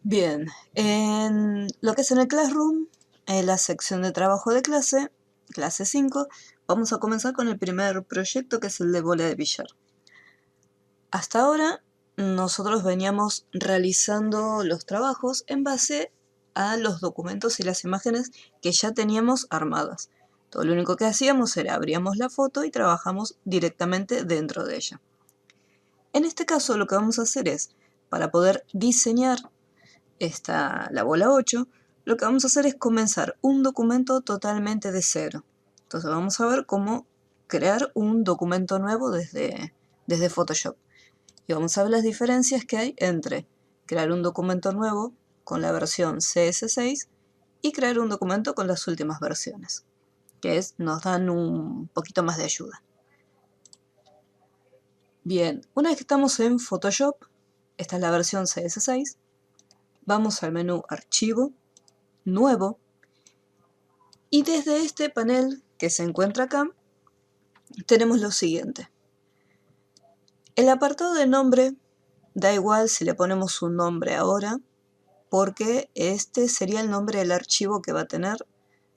Bien, en lo que es en el Classroom, en la sección de trabajo de clase, clase 5, vamos a comenzar con el primer proyecto, que es el de bola de billar. Hasta ahora nosotros veníamos realizando los trabajos en base a los documentos y las imágenes que ya teníamos armadas. Todo lo único que hacíamos era abríamos la foto y trabajamos directamente dentro de ella. En este caso lo que vamos a hacer es, para poder diseñar la bola 8, lo que vamos a hacer es comenzar un documento totalmente de cero. Entonces vamos a ver cómo crear un documento nuevo desde Photoshop. Y vamos a ver las diferencias que hay entre crear un documento nuevo con la versión CS6 y crear un documento con las últimas versiones, nos dan un poquito más de ayuda. Bien, una vez que estamos en Photoshop, esta es la versión CS6, vamos al menú Archivo, Nuevo, y desde este panel que se encuentra acá, tenemos lo siguiente. El apartado de nombre, da igual si le ponemos un nombre ahora, porque este sería el nombre del archivo que va a tener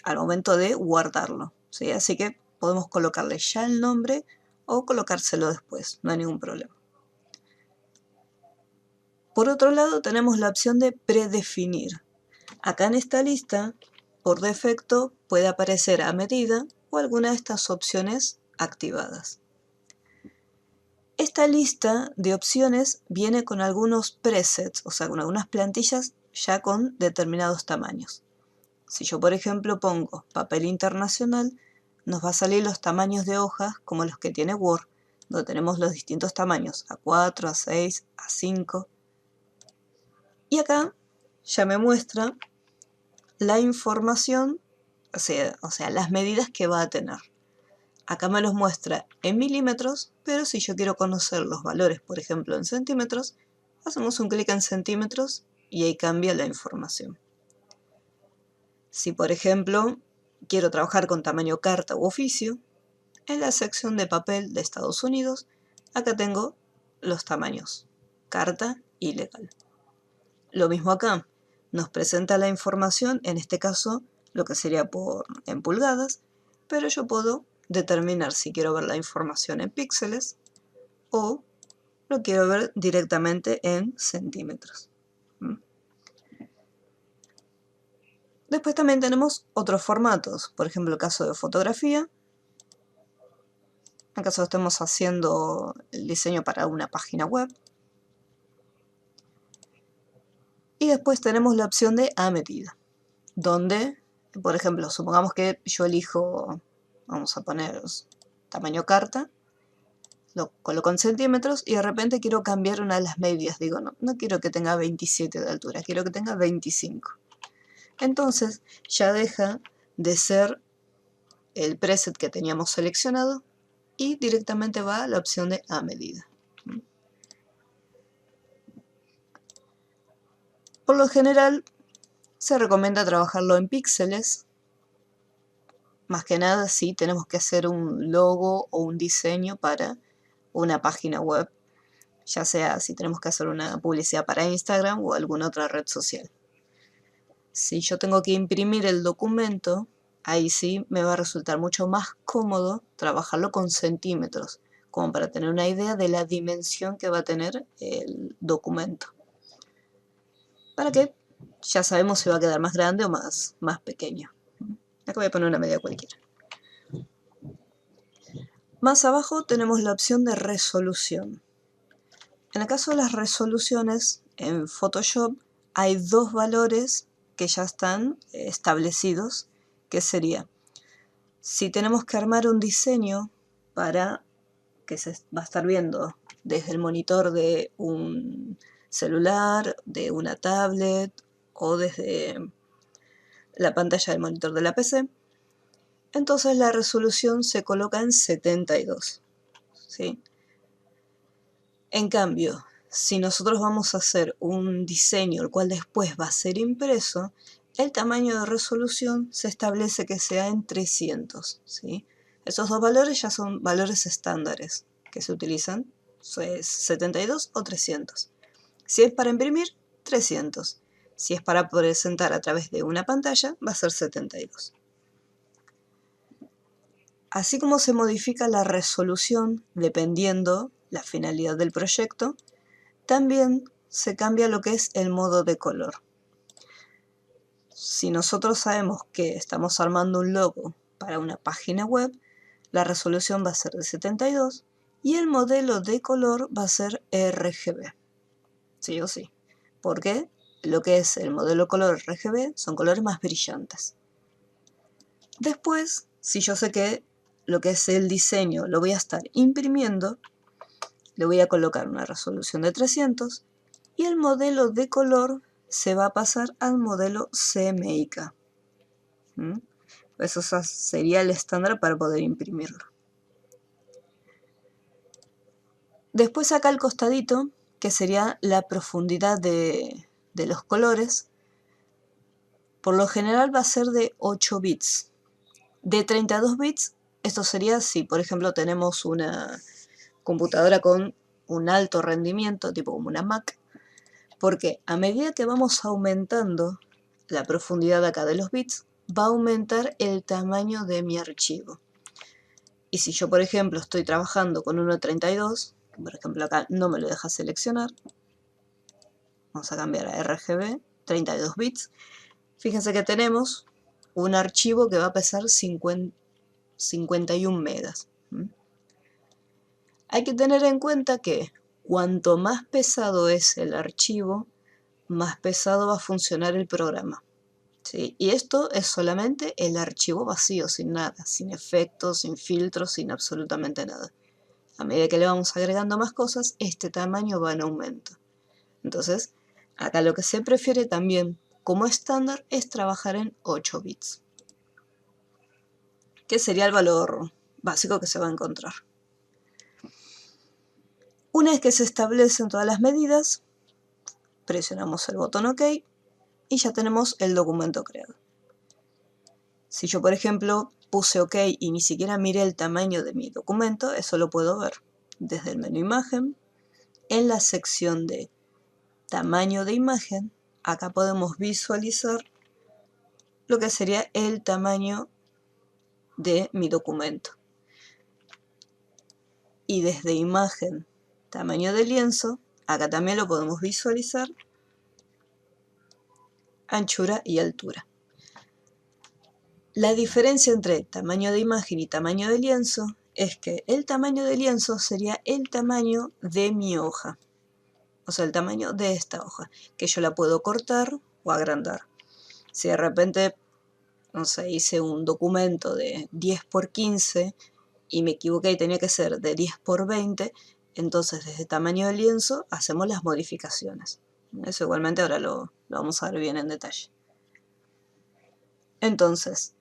al momento de guardarlo, ¿sí? Así que podemos colocarle ya el nombre o colocárselo después, no hay ningún problema. Por otro lado, tenemos la opción de predefinir. Acá en esta lista, por defecto, puede aparecer a medida o alguna de estas opciones activadas. Esta lista de opciones viene con algunos presets, o sea, con algunas plantillas ya con determinados tamaños. Si yo, por ejemplo, pongo papel internacional, nos va a salir los tamaños de hojas como los que tiene Word, donde tenemos los distintos tamaños, A4, A6, A5. Y acá ya me muestra la información, o sea, las medidas que va a tener. Acá me los muestra en milímetros, pero si yo quiero conocer los valores, por ejemplo, en centímetros, hacemos un clic en centímetros y ahí cambia la información. Si, por ejemplo, quiero trabajar con tamaño carta u oficio, en la sección de papel de Estados Unidos, acá tengo los tamaños carta y legal. Lo mismo acá, nos presenta la información, en este caso lo que sería en pulgadas, pero yo puedo determinar si quiero ver la información en píxeles o lo quiero ver directamente en centímetros. Después también tenemos otros formatos, por ejemplo el caso de fotografía. En caso estemos haciendo el diseño para una página web. Y después tenemos la opción de a medida, donde, por ejemplo, supongamos que yo elijo, vamos a poner tamaño carta, lo coloco en centímetros y de repente quiero cambiar una de las medidas. Digo, no quiero que tenga 27 de altura, quiero que tenga 25. Entonces ya deja de ser el preset que teníamos seleccionado y directamente va a la opción de a medida. Por lo general se recomienda trabajarlo en píxeles, más que nada si tenemos que hacer un logo o un diseño para una página web, ya sea si tenemos que hacer una publicidad para Instagram o alguna otra red social. Si yo tengo que imprimir el documento, ahí sí me va a resultar mucho más cómodo trabajarlo con centímetros, como para tener una idea de la dimensión que va a tener el documento. Para que ya sabemos si va a quedar más grande o más pequeño. Acá voy a poner una medida cualquiera. Más abajo tenemos la opción de resolución. En el caso de las resoluciones, en Photoshop hay dos valores que ya están establecidos, que sería, si tenemos que armar un diseño para que se va a estar viendo desde el monitor de un celular, de una tablet o desde la pantalla del monitor de la PC, entonces la resolución se coloca en 72, ¿sí? En cambio, si nosotros vamos a hacer un diseño el cual después va a ser impreso, el tamaño de resolución se establece que sea en 300, ¿sí? Esos dos valores ya son valores estándares que se utilizan, es 72 o 300. Si es para imprimir, 300. Si es para presentar a través de una pantalla, va a ser 72. Así como se modifica la resolución dependiendo la finalidad del proyecto, también se cambia lo que es el modo de color. Si nosotros sabemos que estamos armando un logo para una página web, la resolución va a ser de 72 y el modelo de color va a ser RGB. Sí o sí. Porque lo que es el modelo color RGB son colores más brillantes. Después, si yo sé que lo que es el diseño lo voy a estar imprimiendo, le voy a colocar una resolución de 300 y el modelo de color se va a pasar al modelo CMYK. Eso sería el estándar para poder imprimirlo. Después acá al costadito, que sería la profundidad de los colores, por lo general va a ser de 8 bits. De 32 bits, esto sería si por ejemplo tenemos una computadora con un alto rendimiento, tipo como una Mac, porque a medida que vamos aumentando la profundidad acá de los bits, va a aumentar el tamaño de mi archivo. Y si yo por ejemplo estoy trabajando con 1.32, por ejemplo acá no me lo deja seleccionar, vamos a cambiar a RGB, 32 bits, fíjense que tenemos un archivo que va a pesar 51 megas. Hay que tener en cuenta que cuanto más pesado es el archivo, más pesado va a funcionar el programa. ¿Sí? Y esto es solamente el archivo vacío, sin nada, sin efectos, sin filtros, sin absolutamente nada. A medida que le vamos agregando más cosas, este tamaño va en aumento. Entonces, acá lo que se prefiere también como estándar es trabajar en 8 bits, que sería el valor básico que se va a encontrar. Una vez que se establecen todas las medidas, presionamos el botón OK y ya tenemos el documento creado. Si yo, por ejemplo, puse OK y ni siquiera miré el tamaño de mi documento, eso lo puedo ver desde el menú Imagen, en la sección de Tamaño de imagen. Acá podemos visualizar lo que sería el tamaño de mi documento. Y desde Imagen, Tamaño de lienzo, acá también lo podemos visualizar, anchura y altura. La diferencia entre tamaño de imagen y tamaño de lienzo es que el tamaño de lienzo sería el tamaño de mi hoja, o sea, el tamaño de esta hoja, que yo la puedo cortar o agrandar. Si de repente, no sé, hice un documento de 10 por 15 y me equivoqué y tenía que ser de 10 por 20, entonces desde tamaño de lienzo hacemos las modificaciones. Eso igualmente ahora lo vamos a ver bien en detalle. Entonces,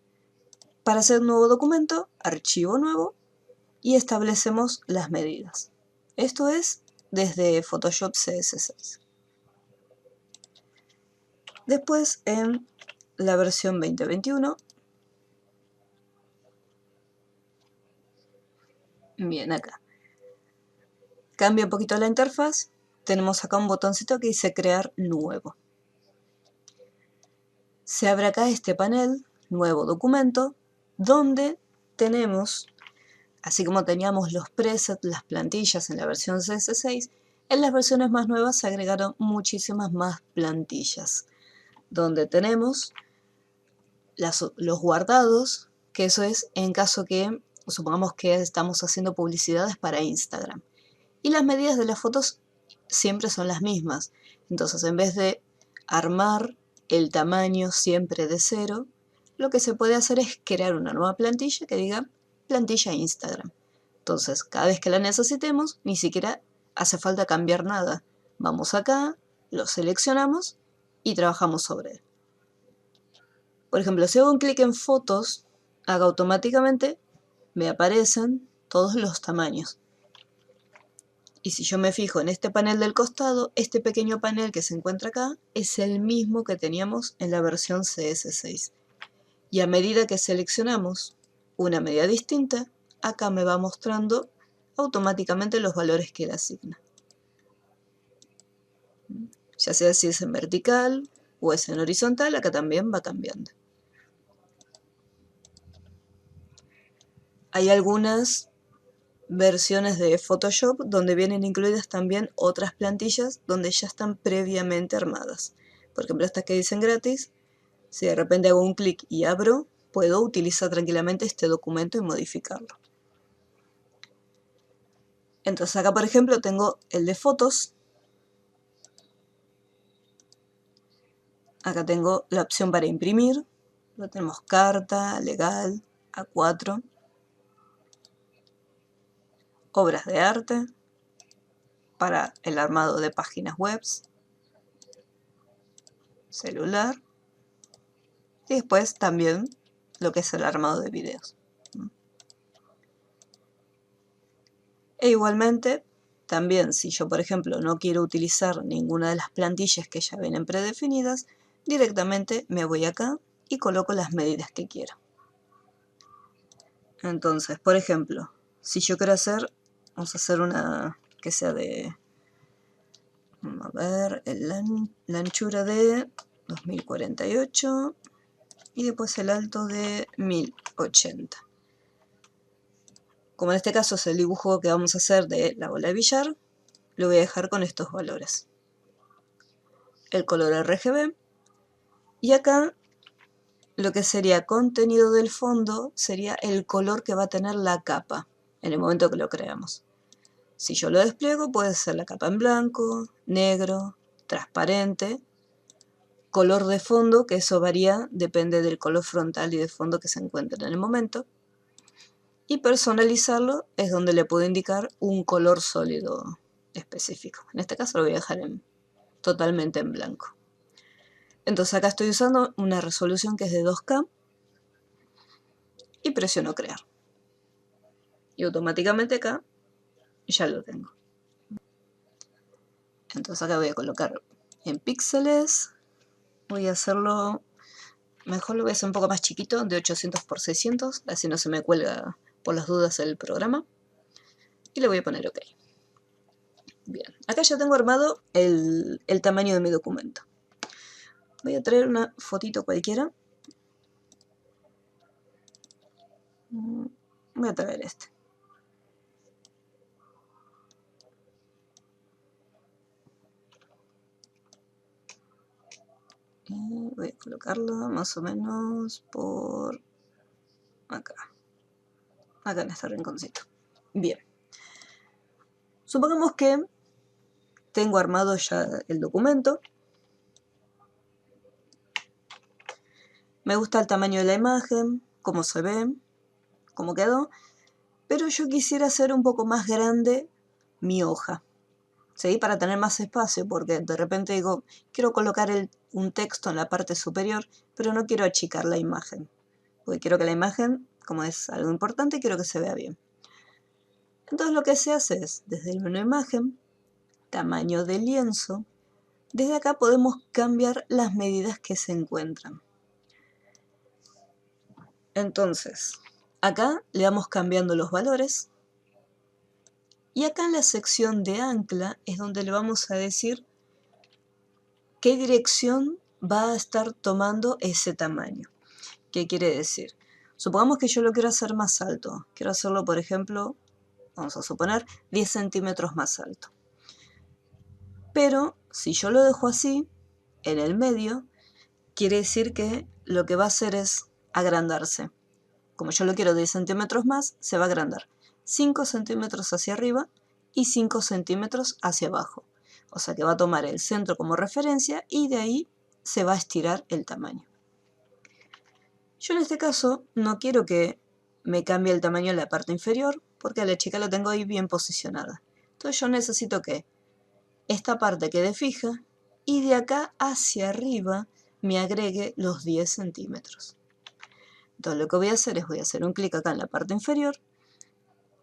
para hacer un nuevo documento, archivo nuevo, y establecemos las medidas. Esto es desde Photoshop CS6. Después, en la versión 2021, bien acá, cambia un poquito la interfaz, tenemos acá un botoncito que dice crear nuevo. Se abre acá este panel, nuevo documento, donde tenemos, así como teníamos los presets, las plantillas en la versión CS6, en las versiones más nuevas se agregaron muchísimas más plantillas, donde tenemos los guardados, que eso es en caso que, supongamos que estamos haciendo publicidades para Instagram. Y las medidas de las fotos siempre son las mismas. Entonces, en vez de armar el tamaño siempre de 0, lo que se puede hacer es crear una nueva plantilla que diga plantilla Instagram. Entonces, cada vez que la necesitemos, ni siquiera hace falta cambiar nada. Vamos acá, lo seleccionamos y trabajamos sobre él. Por ejemplo, si hago un clic en fotos, acá automáticamente me aparecen todos los tamaños. Y si yo me fijo en este panel del costado, este pequeño panel que se encuentra acá es el mismo que teníamos en la versión CS6. Y a medida que seleccionamos una medida distinta, acá me va mostrando automáticamente los valores que le asigna. Ya sea si es en vertical, o es en horizontal, acá también va cambiando. Hay algunas versiones de Photoshop donde vienen incluidas también otras plantillas donde ya están previamente armadas. Por ejemplo, estas que dicen gratis, si de repente hago un clic y abro, puedo utilizar tranquilamente este documento y modificarlo. Entonces acá, por ejemplo, tengo el de fotos. Acá tengo la opción para imprimir. Lo tenemos carta, legal, A4. Obras de arte, para el armado de páginas web, celular, y después también lo que es el armado de videos. E igualmente, también si yo, por ejemplo, no quiero utilizar ninguna de las plantillas que ya vienen predefinidas, directamente me voy acá y coloco las medidas que quiero. Entonces, por ejemplo, si yo quiero hacer, vamos a hacer una que sea de, a ver, la anchura de 2048 y después el alto de 1080. Como en este caso es el dibujo que vamos a hacer de la bola de billar, lo voy a dejar con estos valores. El color RGB. Y acá lo que sería contenido del fondo sería el color que va a tener la capa en el momento que lo creamos. Si yo lo despliego puede ser la capa en blanco, negro, transparente, color de fondo, que eso varía, depende del color frontal y de fondo que se encuentre en el momento. Y personalizarlo es donde le puedo indicar un color sólido específico. En este caso lo voy a dejar totalmente en blanco. Entonces acá estoy usando una resolución que es de 2K y presiono crear. Y automáticamente acá ya lo tengo. Entonces acá voy a colocar en píxeles. Voy a hacerlo, mejor lo voy a hacer un poco más chiquito, de 800 por 600, así no se me cuelga por las dudas el programa. Y le voy a poner OK. Bien, acá ya tengo armado el tamaño de mi documento. Voy a traer una fotito cualquiera. Voy a traer este. Y voy a colocarlo más o menos por acá. Acá en este rinconcito. Bien. Supongamos que tengo armado ya el documento. Me gusta el tamaño de la imagen, cómo se ve, cómo quedó. Pero yo quisiera hacer un poco más grande mi hoja, ¿sí? Para tener más espacio, porque de repente digo, quiero colocar un texto en la parte superior, pero no quiero achicar la imagen, porque quiero que la imagen, como es algo importante, quiero que se vea bien. Entonces lo que se hace es, desde el menú imagen, tamaño de lienzo, desde acá podemos cambiar las medidas que se encuentran. Entonces, acá le vamos cambiando los valores. Y acá en la sección de ancla es donde le vamos a decir qué dirección va a estar tomando ese tamaño. ¿Qué quiere decir? Supongamos que yo lo quiero hacer más alto. Quiero hacerlo, por ejemplo, vamos a suponer, 10 centímetros más alto. Pero si yo lo dejo así, en el medio, quiere decir que lo que va a hacer es agrandarse. Como yo lo quiero 10 centímetros más, se va a agrandar 5 centímetros hacia arriba y 5 centímetros hacia abajo. O sea que va a tomar el centro como referencia y de ahí se va a estirar el tamaño. Yo en este caso no quiero que me cambie el tamaño en la parte inferior porque a la chica la tengo ahí bien posicionada. Entonces yo necesito que esta parte quede fija y de acá hacia arriba me agregue los 10 centímetros. Entonces lo que voy a hacer es voy a hacer un clic acá en la parte inferior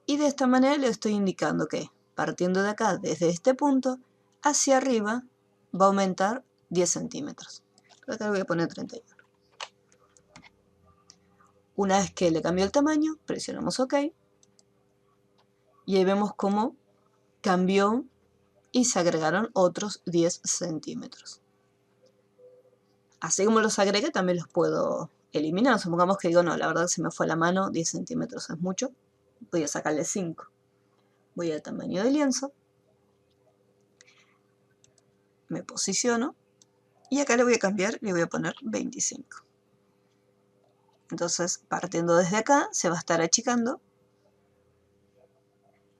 y de esta manera le estoy indicando que partiendo de acá, desde este punto, hacia arriba va a aumentar 10 centímetros. Acá le voy a poner 31. Una vez que le cambió el tamaño, presionamos OK y ahí vemos cómo cambió y se agregaron otros 10 centímetros. Así como los agregué, también los puedo eliminar. Supongamos que digo, no, la verdad se me fue la mano, 10 centímetros es mucho. Voy a sacarle 5. Voy al tamaño del lienzo. Me posiciono. Y acá le voy a cambiar, le voy a poner 25. Entonces, partiendo desde acá, se va a estar achicando.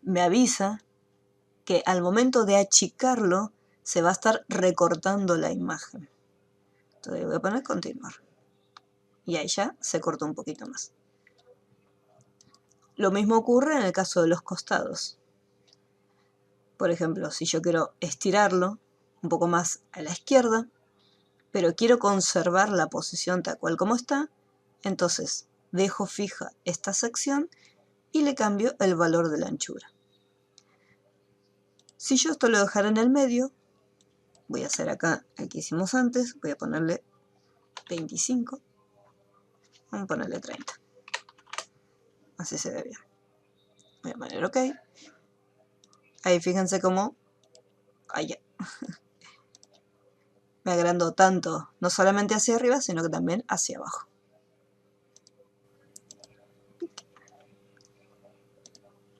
Me avisa que al momento de achicarlo, se va a estar recortando la imagen. Entonces le voy a poner continuar. Y ahí ya se cortó un poquito más. Lo mismo ocurre en el caso de los costados. Por ejemplo, si yo quiero estirarlo un poco más a la izquierda, pero quiero conservar la posición tal cual como está, entonces dejo fija esta sección y le cambio el valor de la anchura. Si yo esto lo dejara en el medio, voy a hacer acá el que hicimos antes, voy a ponerle 25, vamos a ponerle 30. Así se ve bien. Voy a poner OK. Ahí fíjense cómo me agrandó tanto, no solamente hacia arriba, sino que también hacia abajo.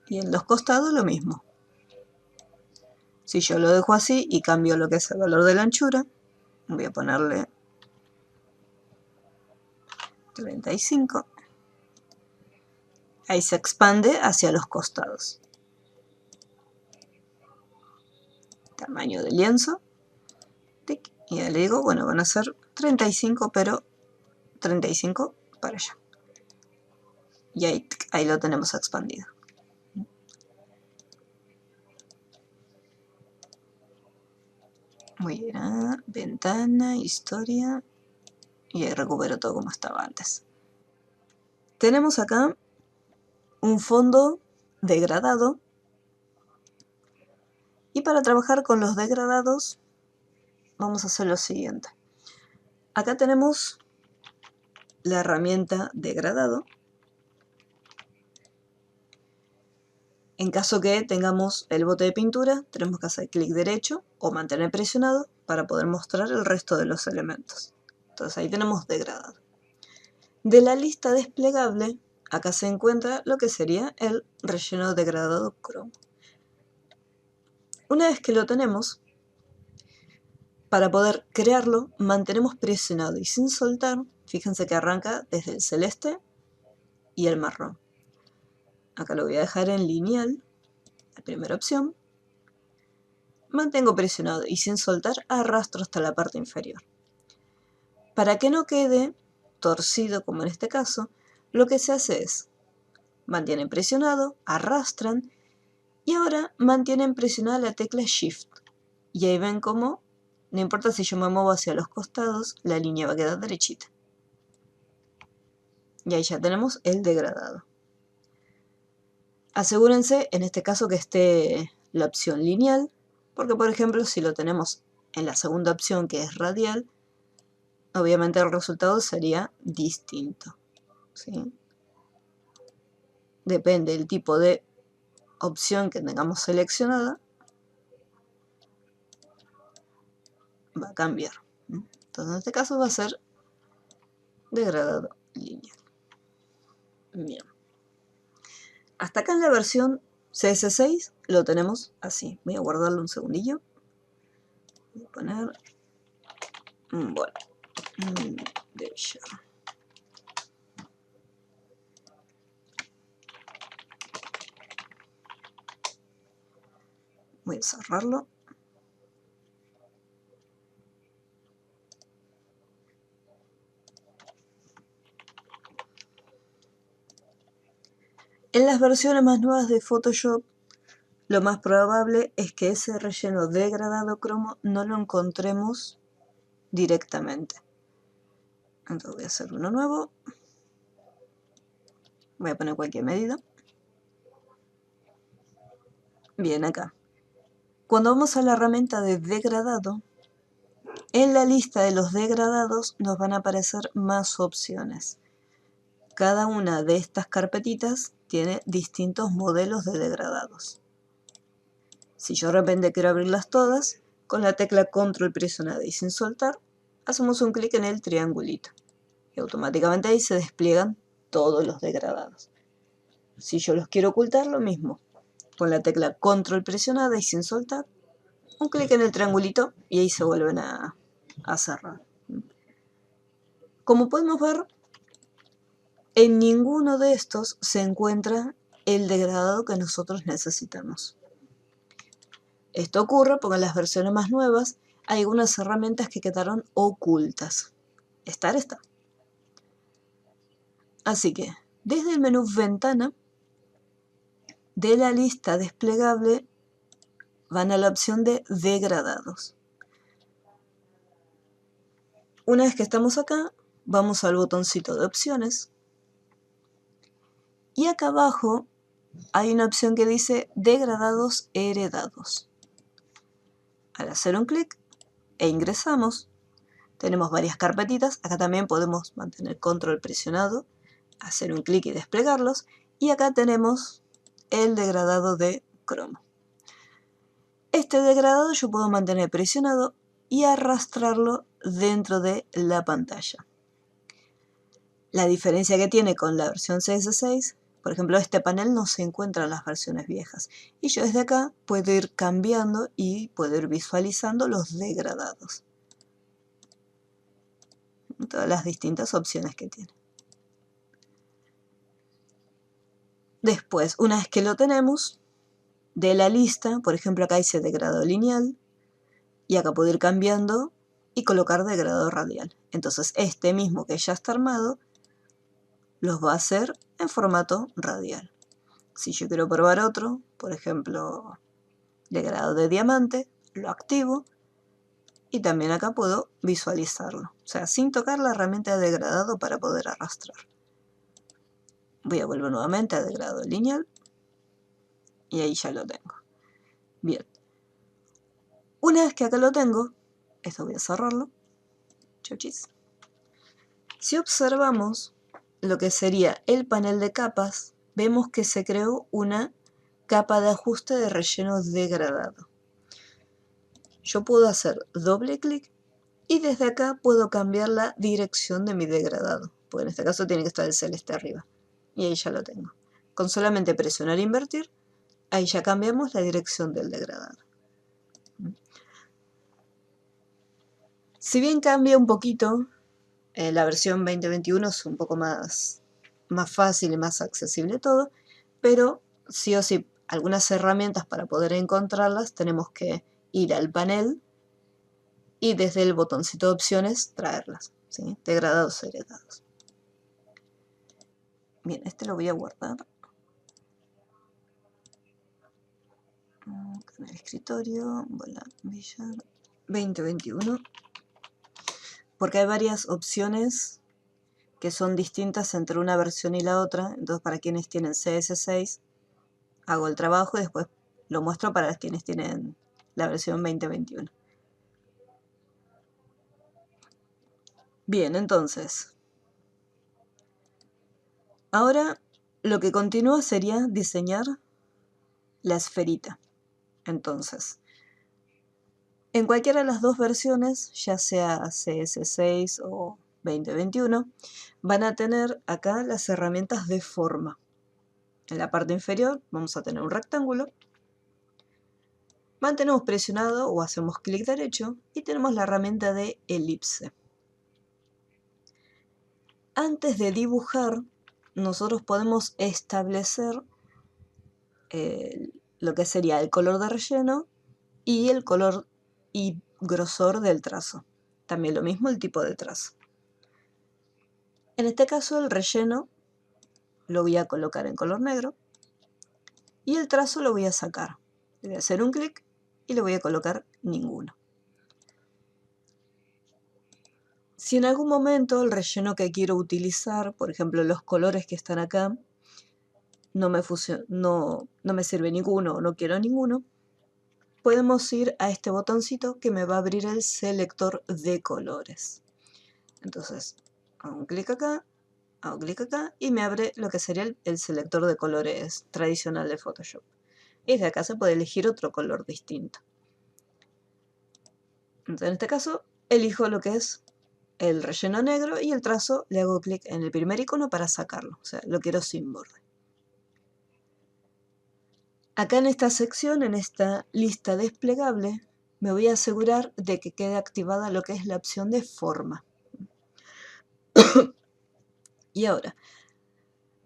Y en los costados lo mismo. Si yo lo dejo así y cambio lo que es el valor de la anchura, voy a ponerle 35. Ahí se expande hacia los costados. Tamaño del lienzo. Y ya le digo, bueno, van a ser 35, pero 35 para allá. Y ahí lo tenemos expandido. Voy a ir a ventana, historia, y ahí recupero todo como estaba antes. Tenemos acá un fondo degradado. Y para trabajar con los degradados, vamos a hacer lo siguiente. Acá tenemos la herramienta degradado. En caso que tengamos el bote de pintura, tenemos que hacer clic derecho o mantener presionado para poder mostrar el resto de los elementos. Entonces ahí tenemos degradado. De la lista desplegable, acá se encuentra lo que sería el relleno degradado cromo. Una vez que lo tenemos, para poder crearlo, mantenemos presionado y sin soltar. Fíjense que arranca desde el celeste y el marrón. Acá lo voy a dejar en lineal, la primera opción. Mantengo presionado y sin soltar arrastro hasta la parte inferior. Para que no quede torcido como en este caso, lo que se hace es, mantienen presionado, arrastran y ahora mantienen presionada la tecla Shift. Y ahí ven cómo, no importa si yo me muevo hacia los costados, la línea va a quedar derechita. Y ahí ya tenemos el degradado. Asegúrense en este caso que esté la opción lineal, porque por ejemplo si lo tenemos en la segunda opción que es radial, obviamente el resultado sería distinto, ¿sí? Depende del tipo de opción que tengamos seleccionada, va a cambiar. Entonces en este caso va a ser degradado lineal. Bien. Hasta acá en la versión CS6 lo tenemos así. Voy a guardarlo un segundillo. Voy a poner, bueno, de ya. Voy a cerrarlo. En las versiones más nuevas de Photoshop, lo más probable es que ese relleno degradado cromo no lo encontremos directamente. Entonces voy a hacer uno nuevo. Voy a poner cualquier medida. Bien, acá. Cuando vamos a la herramienta de degradado, en la lista de los degradados nos van a aparecer más opciones. Cada una de estas carpetitas tiene distintos modelos de degradados. Si yo de repente quiero abrirlas todas, con la tecla control presionada y sin soltar, hacemos un clic en el triangulito y automáticamente ahí se despliegan todos los degradados. Si yo los quiero ocultar, lo mismo. Con la tecla control presionada y sin soltar, un clic en el triangulito y ahí se vuelven a cerrar. Como podemos ver, en ninguno de estos se encuentra el degradado que nosotros necesitamos. Esto ocurre porque en las versiones más nuevas hay algunas herramientas que quedaron ocultas. Estar está. Así que, desde el menú Ventana, de la lista desplegable van a la opción de degradados. Una vez que estamos acá, vamos al botoncito de opciones y acá abajo hay una opción que dice degradados heredados. Al hacer un clic e ingresamos, tenemos varias carpetitas. Acá también podemos mantener control presionado, hacer un clic y desplegarlos. Y acá tenemos el degradado de cromo. Este degradado yo puedo mantener presionado y arrastrarlo dentro de la pantalla. La diferencia que tiene con la versión CS6, por ejemplo, este panel no se encuentra en las versiones viejas. Y yo desde acá puedo ir cambiando y puedo ir visualizando los degradados. Todas las distintas opciones que tiene. Después, una vez que lo tenemos, de la lista, por ejemplo acá dice degradado lineal, y acá puedo ir cambiando y colocar degradado radial. Entonces este mismo que ya está armado, los va a hacer en formato radial. Si yo quiero probar otro, por ejemplo, degradado de diamante, lo activo y también acá puedo visualizarlo. O sea, sin tocar la herramienta de degradado para poder arrastrar. Voy a volver nuevamente a degradado lineal y ahí ya lo tengo. Bien. Una vez que acá lo tengo, esto voy a cerrarlo. Chauchis. Si observamos lo que sería el panel de capas, vemos que se creó una capa de ajuste de relleno degradado. Yo puedo hacer doble clic y desde acá puedo cambiar la dirección de mi degradado, porque en este caso tiene que estar el celeste arriba. Y ahí ya lo tengo. Con solamente presionar e invertir, ahí ya cambiamos la dirección del degradado. Si bien cambia un poquito, la versión 2021 es un poco más fácil y más accesible todo, pero sí o sí, algunas herramientas para poder encontrarlas tenemos que ir al panel y desde el botoncito de opciones traerlas, ¿sí? Degradados heredados. Bien, este lo voy a guardar en el escritorio, Volar Villar 2021, porque hay varias opciones que son distintas entre una versión y la otra. Entonces para quienes tienen CS6 hago el trabajo y después lo muestro para quienes tienen la versión 2021. Bien, entonces ahora lo que continúa sería diseñar la esferita. Entonces, en cualquiera de las dos versiones, ya sea CS6 o 2021, van a tener acá las herramientas de forma. En la parte inferior vamos a tener un rectángulo. Mantenemos presionado o hacemos clic derecho y tenemos la herramienta de elipse. Antes de dibujar, nosotros podemos establecer lo que sería el color de relleno y el color y grosor del trazo. También lo mismo el tipo de trazo. En este caso el relleno lo voy a colocar en color negro y el trazo lo voy a sacar. Le voy a hacer un clic y le voy a colocar ninguno. Si en algún momento el relleno que quiero utilizar, por ejemplo los colores que están acá, no me sirve ninguno o no quiero ninguno, podemos ir a este botoncito que me va a abrir el selector de colores. Entonces, hago un clic acá y me abre lo que sería el selector de colores tradicional de Photoshop. Y desde acá se puede elegir otro color distinto. Entonces, en este caso, elijo lo que es el relleno negro y el trazo le hago clic en el primer icono para sacarlo, o sea, lo quiero sin borde. Acá en esta sección, en esta lista desplegable, me voy a asegurar de que quede activada lo que es la opción de forma. Y ahora,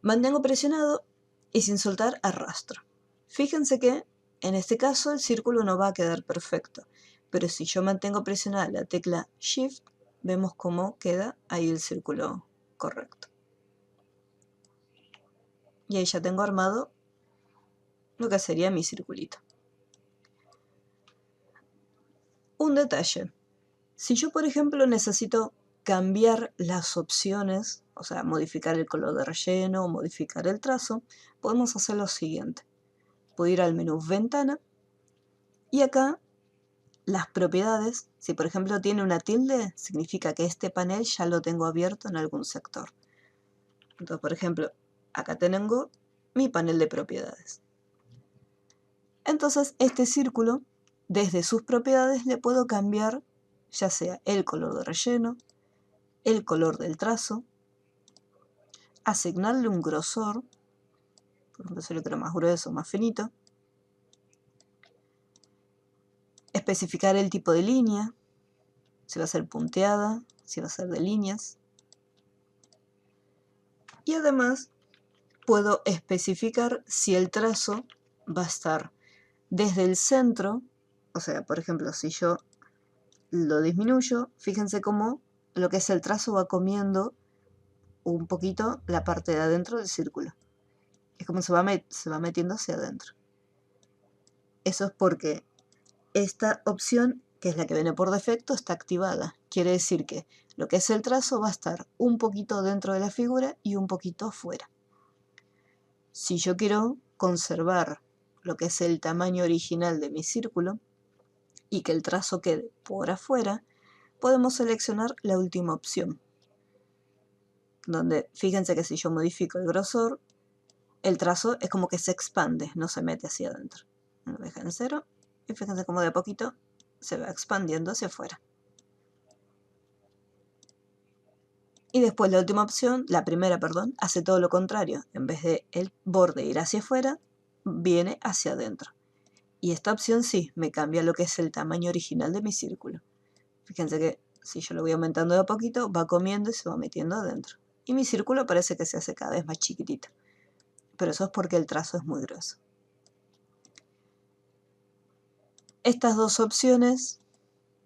mantengo presionado y sin soltar arrastro. Fíjense que en este caso el círculo no va a quedar perfecto, pero si yo mantengo presionada la tecla Shift, vemos cómo queda ahí el círculo correcto. Y ahí ya tengo armado lo que sería mi circulito. Un detalle. Si yo, por ejemplo, necesito cambiar las opciones, o sea, modificar el color de relleno o modificar el trazo, podemos hacer lo siguiente. Puedo ir al menú Ventana y acá las propiedades, si por ejemplo tiene una tilde, significa que este panel ya lo tengo abierto en algún sector. Entonces, por ejemplo, acá tengo mi panel de propiedades. Entonces, este círculo, desde sus propiedades, le puedo cambiar ya sea el color de relleno, el color del trazo, asignarle un grosor, por ejemplo, si lo quiero más grueso o más finito, especificar el tipo de línea, si va a ser punteada, si va a ser de líneas, y además puedo especificar si el trazo va a estar desde el centro, o sea, por ejemplo, si yo lo disminuyo, fíjense cómo lo que es el trazo va comiendo un poquito la parte de adentro del círculo. Es como se va metiendo hacia adentro. Eso es porque esta opción, que es la que viene por defecto, está activada. Quiere decir que lo que es el trazo va a estar un poquito dentro de la figura y un poquito afuera. Si yo quiero conservar lo que es el tamaño original de mi círculo y que el trazo quede por afuera, podemos seleccionar la última opción, donde fíjense que si yo modifico el grosor, el trazo es como que se expande, no se mete hacia adentro. Lo dejo en 0 y fíjense cómo de a poquito se va expandiendo hacia afuera. Y después la última opción, la primera, perdón, hace todo lo contrario. En vez de el borde ir hacia afuera, viene hacia adentro. Y esta opción sí, me cambia lo que es el tamaño original de mi círculo. Fíjense que si yo lo voy aumentando de a poquito, va comiendo y se va metiendo adentro. Y mi círculo parece que se hace cada vez más chiquitito. Pero eso es porque el trazo es muy grueso. Estas dos opciones,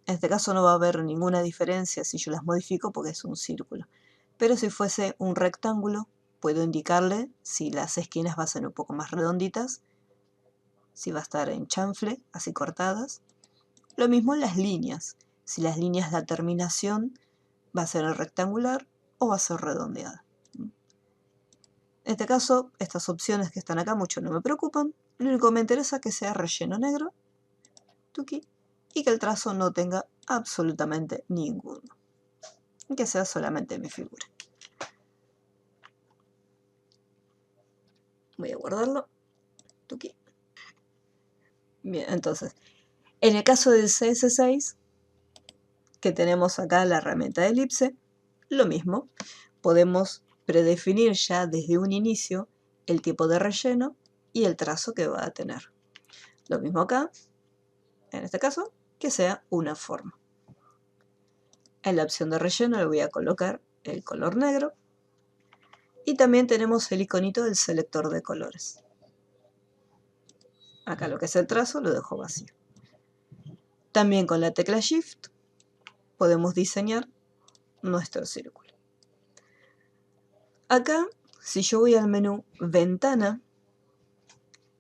en este caso no va a haber ninguna diferencia si yo las modifico porque es un círculo. Pero si fuese un rectángulo, puedo indicarle si las esquinas van a ser un poco más redonditas, si va a estar en chanfle, así cortadas. Lo mismo en las líneas, si las líneas, la terminación va a ser en rectangular o va a ser redondeada. En este caso, estas opciones que están acá mucho no me preocupan. Lo único que me interesa es que sea relleno negro, tuki, y que el trazo no tenga absolutamente ninguno. Y que sea solamente mi figura. Voy a guardarlo. Tuki. Bien, entonces, en el caso del CS6, que tenemos acá la herramienta de elipse, lo mismo. Podemos predefinir ya desde un inicio el tipo de relleno y el trazo que va a tener. Lo mismo acá, en este caso, que sea una forma. En la opción de relleno le voy a colocar el color negro y también tenemos el iconito del selector de colores. Acá lo que es el trazo lo dejo vacío. También con la tecla Shift podemos diseñar nuestro círculo. Acá, si yo voy al menú Ventana,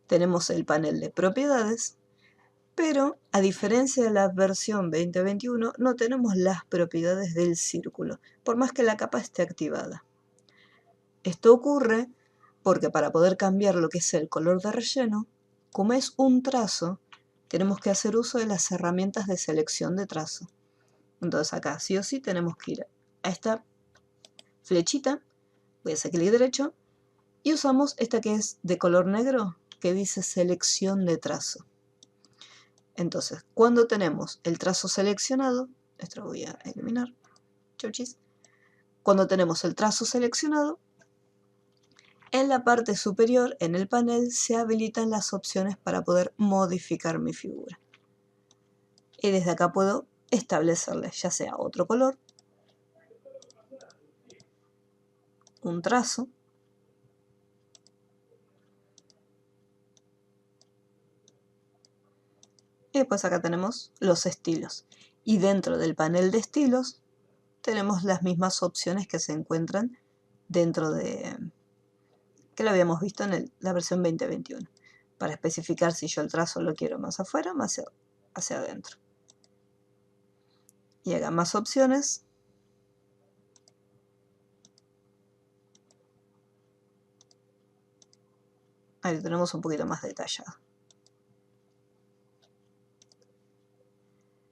tenemos el panel de propiedades, pero a diferencia de la versión 2021 no tenemos las propiedades del círculo, por más que la capa esté activada. Esto ocurre porque para poder cambiar lo que es el color de relleno, como es un trazo, tenemos que hacer uso de las herramientas de selección de trazo. Entonces acá sí o sí tenemos que ir a esta flechita, voy a hacer clic derecho y usamos esta que es de color negro que dice selección de trazo. Entonces, cuando tenemos el trazo seleccionado, esto lo voy a eliminar, chauchis. Cuando tenemos el trazo seleccionado, en la parte superior, en el panel, se habilitan las opciones para poder modificar mi figura. Y desde acá puedo establecerle ya sea otro color, un trazo, y después acá tenemos los estilos. Y dentro del panel de estilos tenemos las mismas opciones que se encuentran dentro de... que lo habíamos visto en la versión 2021. Para especificar si yo el trazo lo quiero más afuera o más hacia adentro. Y acá más opciones. Ahí lo tenemos un poquito más detallado.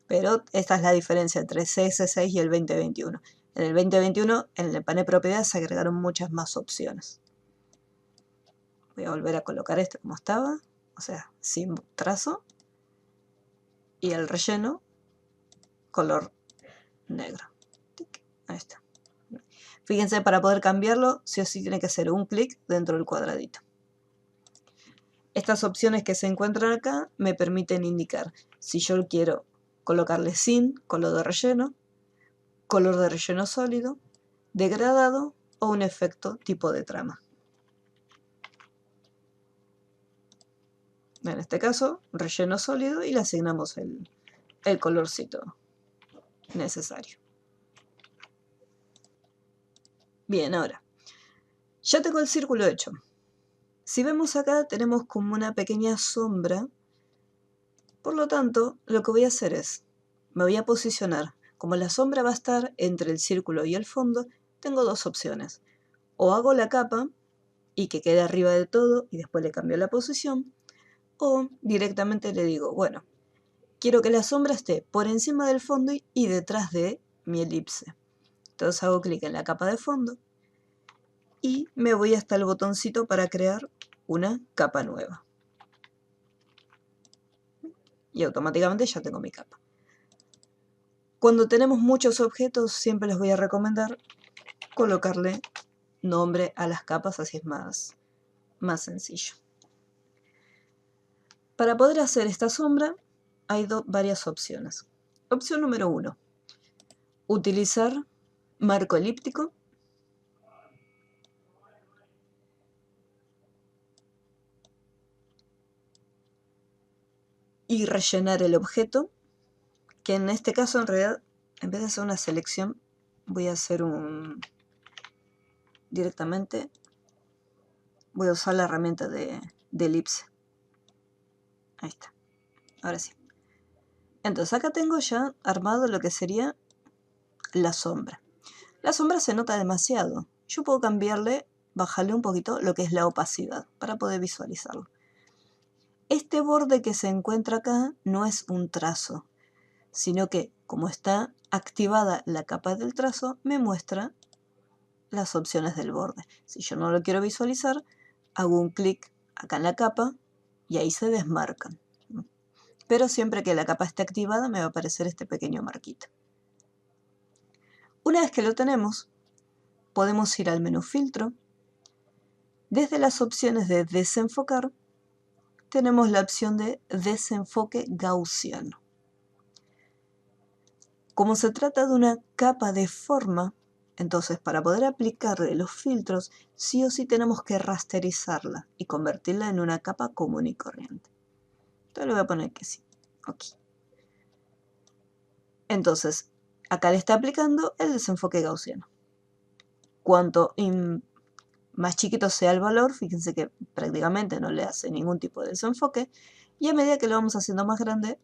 Pero esta es la diferencia entre CS6 y el 2021. En el 2021, en el panel propiedades, se agregaron muchas más opciones. Voy a volver a colocar este como estaba, o sea, sin trazo. Y el relleno, color negro. Ahí está. Fíjense, para poder cambiarlo, sí o sí tiene que hacer un clic dentro del cuadradito. Estas opciones que se encuentran acá me permiten indicar si yo quiero colocarle sin, color de relleno sólido, degradado o un efecto tipo de trama. En este caso, relleno sólido y le asignamos el colorcito necesario. Bien, ahora, ya tengo el círculo hecho. Si vemos acá, tenemos como una pequeña sombra. Por lo tanto, lo que voy a hacer es, me voy a posicionar. Como la sombra va a estar entre el círculo y el fondo, tengo dos opciones. O hago la capa y que quede arriba de todo y después le cambio la posición. O directamente le digo, bueno, quiero que la sombra esté por encima del fondo y detrás de mi elipse. Entonces hago clic en la capa de fondo y me voy hasta el botoncito para crear una capa nueva. Y automáticamente ya tengo mi capa. Cuando tenemos muchos objetos, siempre les voy a recomendar colocarle nombre a las capas, así es más sencillo. Para poder hacer esta sombra hay varias opciones. Opción número 1, utilizar marco elíptico. Y rellenar el objeto, que en este caso en realidad, en vez de hacer una selección, voy a hacer directamente, voy a usar la herramienta de elipse. Ahí está, ahora sí. Entonces acá tengo ya armado lo que sería la sombra. La sombra se nota demasiado. Yo puedo cambiarle, bajarle un poquito lo que es la opacidad para poder visualizarlo. Este borde que se encuentra acá no es un trazo, sino que como está activada la capa del trazo, me muestra las opciones del borde. Si yo no lo quiero visualizar, hago un clic acá en la capa y ahí se desmarcan. Pero siempre que la capa esté activada me va a aparecer este pequeño marquito. Una vez que lo tenemos, podemos ir al menú filtro. Desde las opciones de desenfocar, tenemos la opción de desenfoque gaussiano. Como se trata de una capa de forma, entonces para poder aplicarle los filtros, sí o sí tenemos que rasterizarla y convertirla en una capa común y corriente. Entonces le voy a poner que sí. Ok. Entonces, acá le está aplicando el desenfoque gaussiano. Cuanto más chiquito sea el valor, fíjense que prácticamente no le hace ningún tipo de desenfoque, y a medida que lo vamos haciendo más grande,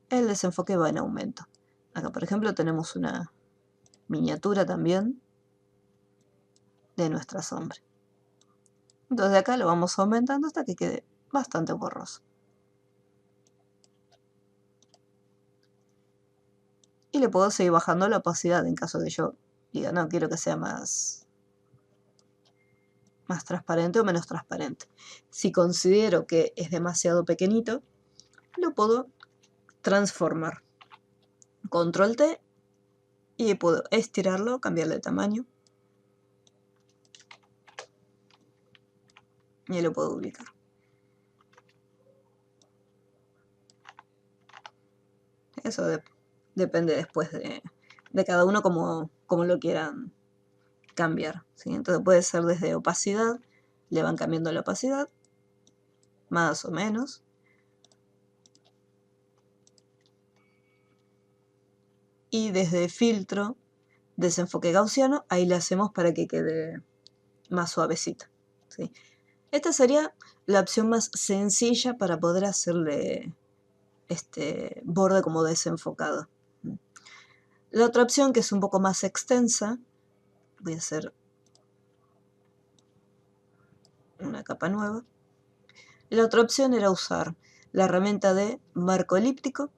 el desenfoque va en aumento. Acá, por ejemplo, tenemos una miniatura también de nuestra sombra. Entonces de acá lo vamos aumentando hasta que quede bastante borroso. Y le puedo seguir bajando la opacidad en caso de yo diga, no, quiero que sea más transparente o menos transparente. Si considero que es demasiado pequeñito, lo puedo transformar. Control T y puedo estirarlo, cambiarle el tamaño y lo puedo ubicar. Eso depende después de cada uno como lo quieran cambiar, ¿sí? Entonces puede ser desde opacidad, le van cambiando la opacidad, más o menos. Y desde filtro, desenfoque gaussiano, ahí le hacemos para que quede más suavecita, ¿sí? Esta sería la opción más sencilla para poder hacerle este borde como desenfocado. La otra opción, que es un poco más extensa, voy a hacer una capa nueva. La otra opción era usar la herramienta de marco elíptico,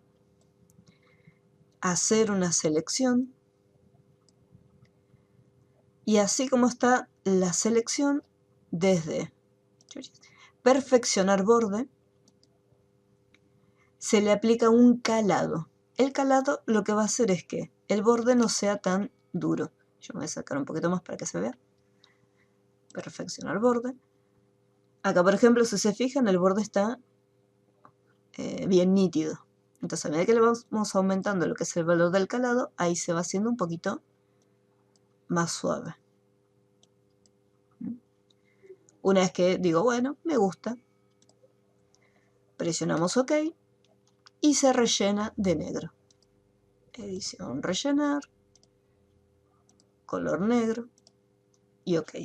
hacer una selección, y así como está la selección, desde perfeccionar borde, se le aplica un calado. El calado lo que va a hacer es que el borde no sea tan duro. Yo me voy a sacar un poquito más para que se vea. Perfeccionar borde. Acá, por ejemplo, si se fijan, el borde está bien nítido. Entonces, a medida que le vamos aumentando lo que es el valor del calado, ahí se va haciendo un poquito más suave. Una vez que digo, bueno, me gusta, presionamos OK y se rellena de negro. Edición, rellenar, color negro y OK.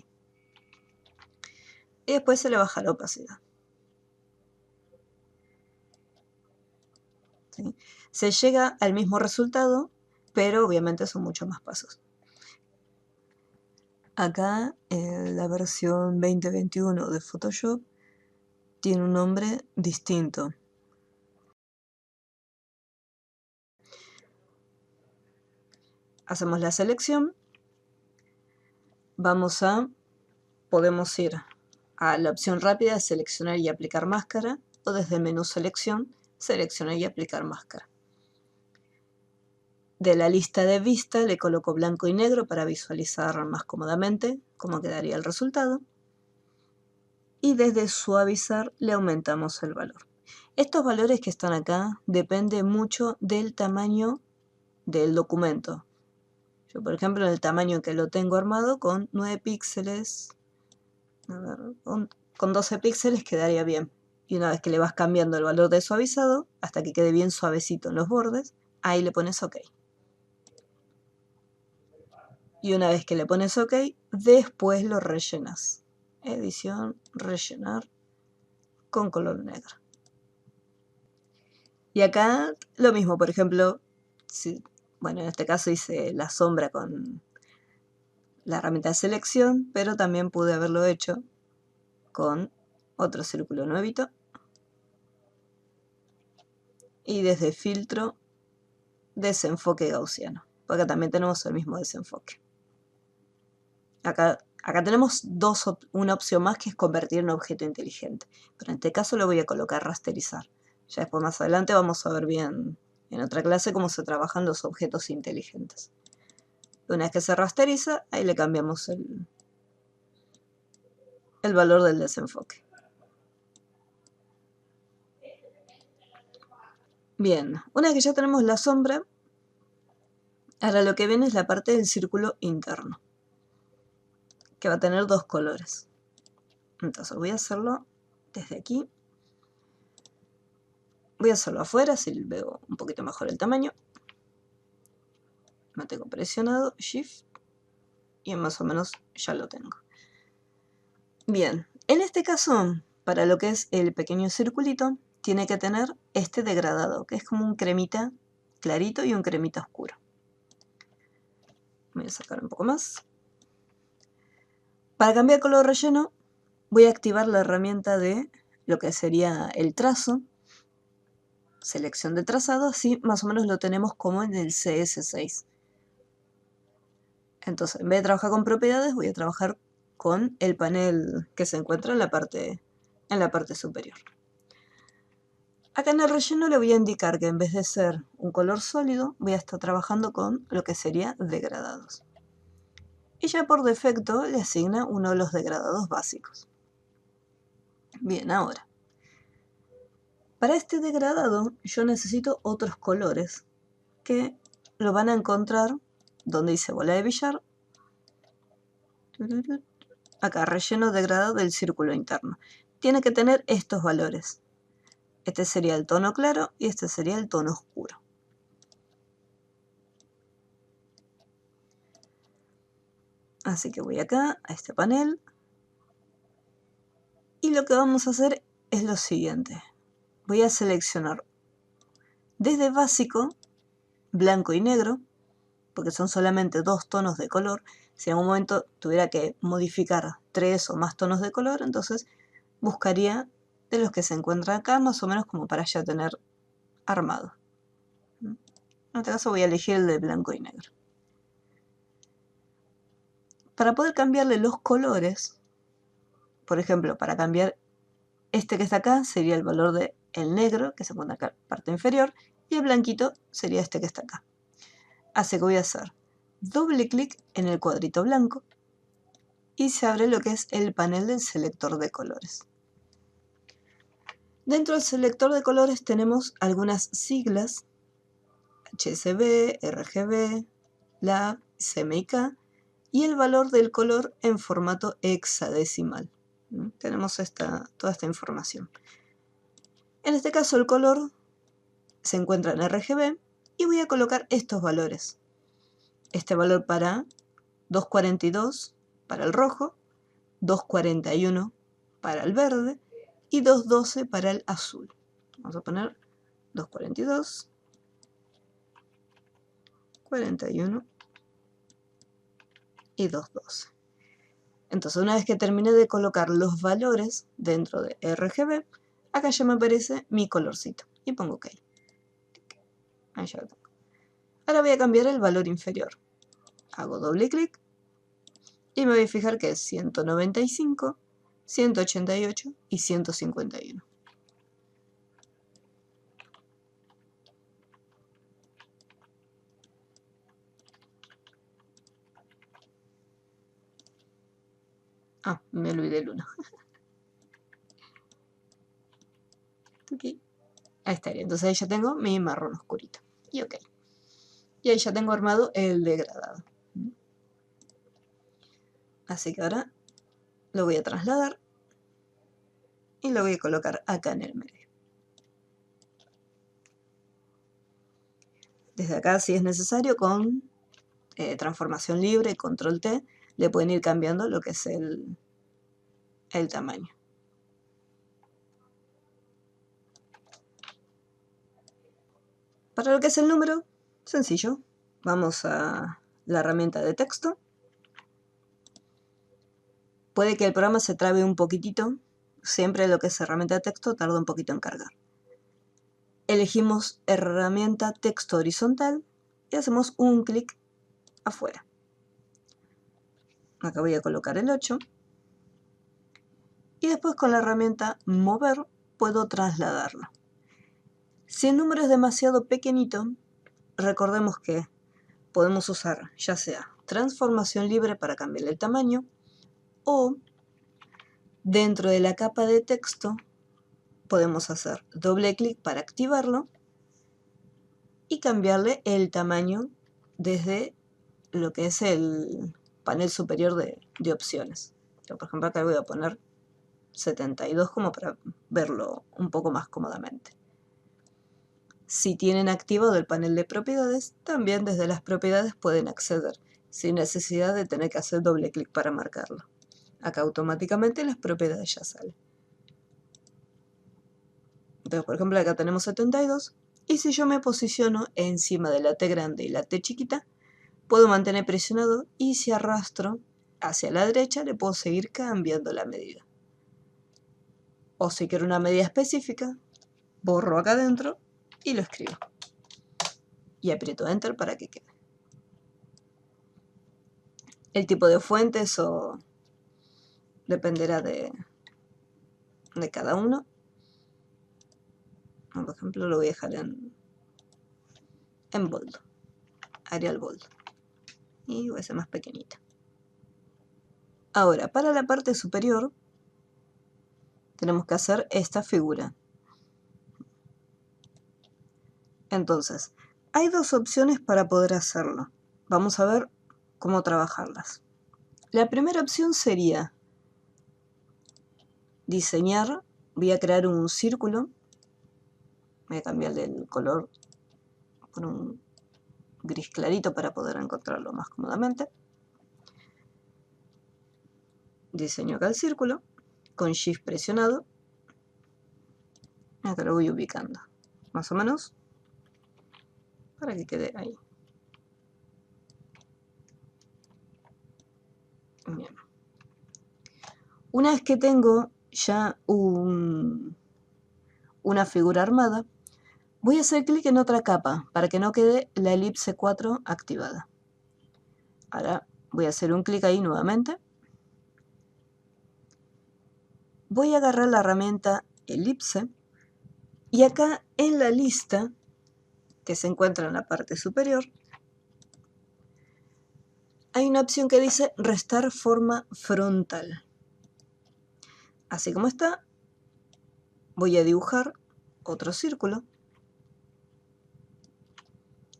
Y después se le baja la opacidad. ¿Sí? Se llega al mismo resultado, pero obviamente son muchos más pasos. Acá la versión 2021 de Photoshop tiene un nombre distinto. Hacemos la selección. Podemos ir a la opción rápida de seleccionar y aplicar máscara, o desde el menú selección, seleccionar y aplicar máscara. De la lista de vista le coloco blanco y negro para visualizar más cómodamente cómo quedaría el resultado. Y desde suavizar le aumentamos el valor. Estos valores que están acá dependen mucho del tamaño del documento. Yo, por ejemplo, en el tamaño que lo tengo armado, con 9 píxeles, con 12 píxeles quedaría bien. Y una vez que le vas cambiando el valor de suavizado, hasta que quede bien suavecito en los bordes, ahí le pones OK. Y una vez que le pones OK, después lo rellenas. Edición, rellenar, con color negro. Y acá lo mismo, por ejemplo, bueno, en este caso hice la sombra con la herramienta de selección, pero también pude haberlo hecho con otro círculo nuevito. Y desde filtro, desenfoque gaussiano. Porque acá también tenemos el mismo desenfoque. Acá tenemos una opción más, que es convertir en objeto inteligente. Pero en este caso lo voy a colocar rasterizar. Ya después más adelante vamos a ver bien en otra clase cómo se trabajan los objetos inteligentes. Una vez que se rasteriza, ahí le cambiamos el valor del desenfoque. Bien, una vez que ya tenemos la sombra, ahora lo que viene es la parte del círculo interno, que va a tener dos colores. Entonces voy a hacerlo desde aquí. Voy a hacerlo afuera, así veo un poquito mejor el tamaño. Mantengo presionado, Shift, y más o menos ya lo tengo. Bien, en este caso, para lo que es el pequeño circulito, tiene que tener este degradado, que es como un cremita clarito y un cremita oscuro. Voy a sacar un poco más. Para cambiar color relleno, voy a activar la herramienta de lo que sería el trazo. Selección de trazado, así más o menos lo tenemos como en el CS6. Entonces, en vez de trabajar con propiedades, voy a trabajar con el panel que se encuentra en la parte superior. Acá en el relleno le voy a indicar que en vez de ser un color sólido, voy a estar trabajando con lo que sería degradados. Y ya por defecto le asigna uno de los degradados básicos. Bien, ahora, para este degradado yo necesito otros colores que lo van a encontrar donde dice bola de billar. Acá, relleno degradado del círculo interno. Tiene que tener estos valores. Este sería el tono claro y este sería el tono oscuro. Así que voy acá a este panel. Y lo que vamos a hacer es lo siguiente. Voy a seleccionar desde básico, blanco y negro, porque son solamente dos tonos de color. Si en algún momento tuviera que modificar 3 o más tonos de color, entonces buscaría de los que se encuentran acá, más o menos como para ya tener armado. En este caso voy a elegir el de blanco y negro. Para poder cambiarle los colores, por ejemplo, para cambiar este que está acá sería el valor del negro, que se encuentra acá en la parte inferior, y el blanquito sería este que está acá. Así que voy a hacer doble clic en el cuadrito blanco y se abre lo que es el panel del selector de colores. Dentro del selector de colores tenemos algunas siglas, HSB, RGB, LAB, CMYK, y el valor del color en formato hexadecimal. Tenemos toda esta información. En este caso el color se encuentra en RGB y voy a colocar estos valores. Este valor para 242 para el rojo, 241 para el verde y 212 para el azul. Vamos a poner 242, 41 y 212. Entonces, una vez que terminé de colocar los valores dentro de RGB, acá ya me aparece mi colorcito y pongo OK. Ahí ya lo tengo. Ahora voy a cambiar el valor inferior. Hago doble clic y me voy a fijar que es 195, 188 y 151. Ah, me olvidé el 1. Okay. Ahí estaría. Entonces ahí ya tengo mi marrón oscurito. Y OK. Y ahí ya tengo armado el degradado. Así que ahora lo voy a trasladar y lo voy a colocar acá en el medio. Desde acá, si es necesario, con transformación libre y control T, le pueden ir cambiando lo que es el tamaño. Para lo que es el número, sencillo. Vamos a la herramienta de texto. Puede que el programa se trabe un poquitito. Siempre lo que es herramienta de texto tarda un poquito en cargar. Elegimos herramienta texto horizontal y hacemos un clic afuera. Acá voy a colocar el 8. Y después con la herramienta mover puedo trasladarlo. Si el número es demasiado pequeñito, recordemos que podemos usar ya sea transformación libre para cambiar el tamaño o dentro de la capa de texto podemos hacer doble clic para activarlo y cambiarle el tamaño desde lo que es el panel superior de opciones. Yo, por ejemplo, acá voy a poner 72 como para verlo un poco más cómodamente. Si tienen activado el panel de propiedades, también desde las propiedades pueden acceder, sin necesidad de tener que hacer doble clic para marcarlo. Acá automáticamente las propiedades ya salen. Entonces, por ejemplo, acá tenemos 72, y si yo me posiciono encima de la T grande y la T chiquita, puedo mantener presionado y si arrastro hacia la derecha le puedo seguir cambiando la medida. O si quiero una medida específica, borro acá adentro y lo escribo. Y aprieto Enter para que quede. El tipo de fuente, eso dependerá de cada uno. Por ejemplo, lo voy a dejar en bold, Arial bold. Y voy a hacer más pequeñita. Ahora, para la parte superior, tenemos que hacer esta figura. Entonces, hay dos opciones para poder hacerlo. Vamos a ver cómo trabajarlas. La primera opción sería diseñar. Voy a crear un círculo. Voy a cambiar el color por un gris clarito para poder encontrarlo más cómodamente. Diseño acá el círculo con Shift presionado. Acá lo voy ubicando, más o menos, para que quede ahí. Bien. Una vez que tengo ya una figura armada, voy a hacer clic en otra capa para que no quede la elipse 4 activada. Ahora voy a hacer un clic ahí nuevamente. Voy a agarrar la herramienta elipse y acá en la lista que se encuentra en la parte superior hay una opción que dice restar forma frontal. Así como está, voy a dibujar otro círculo.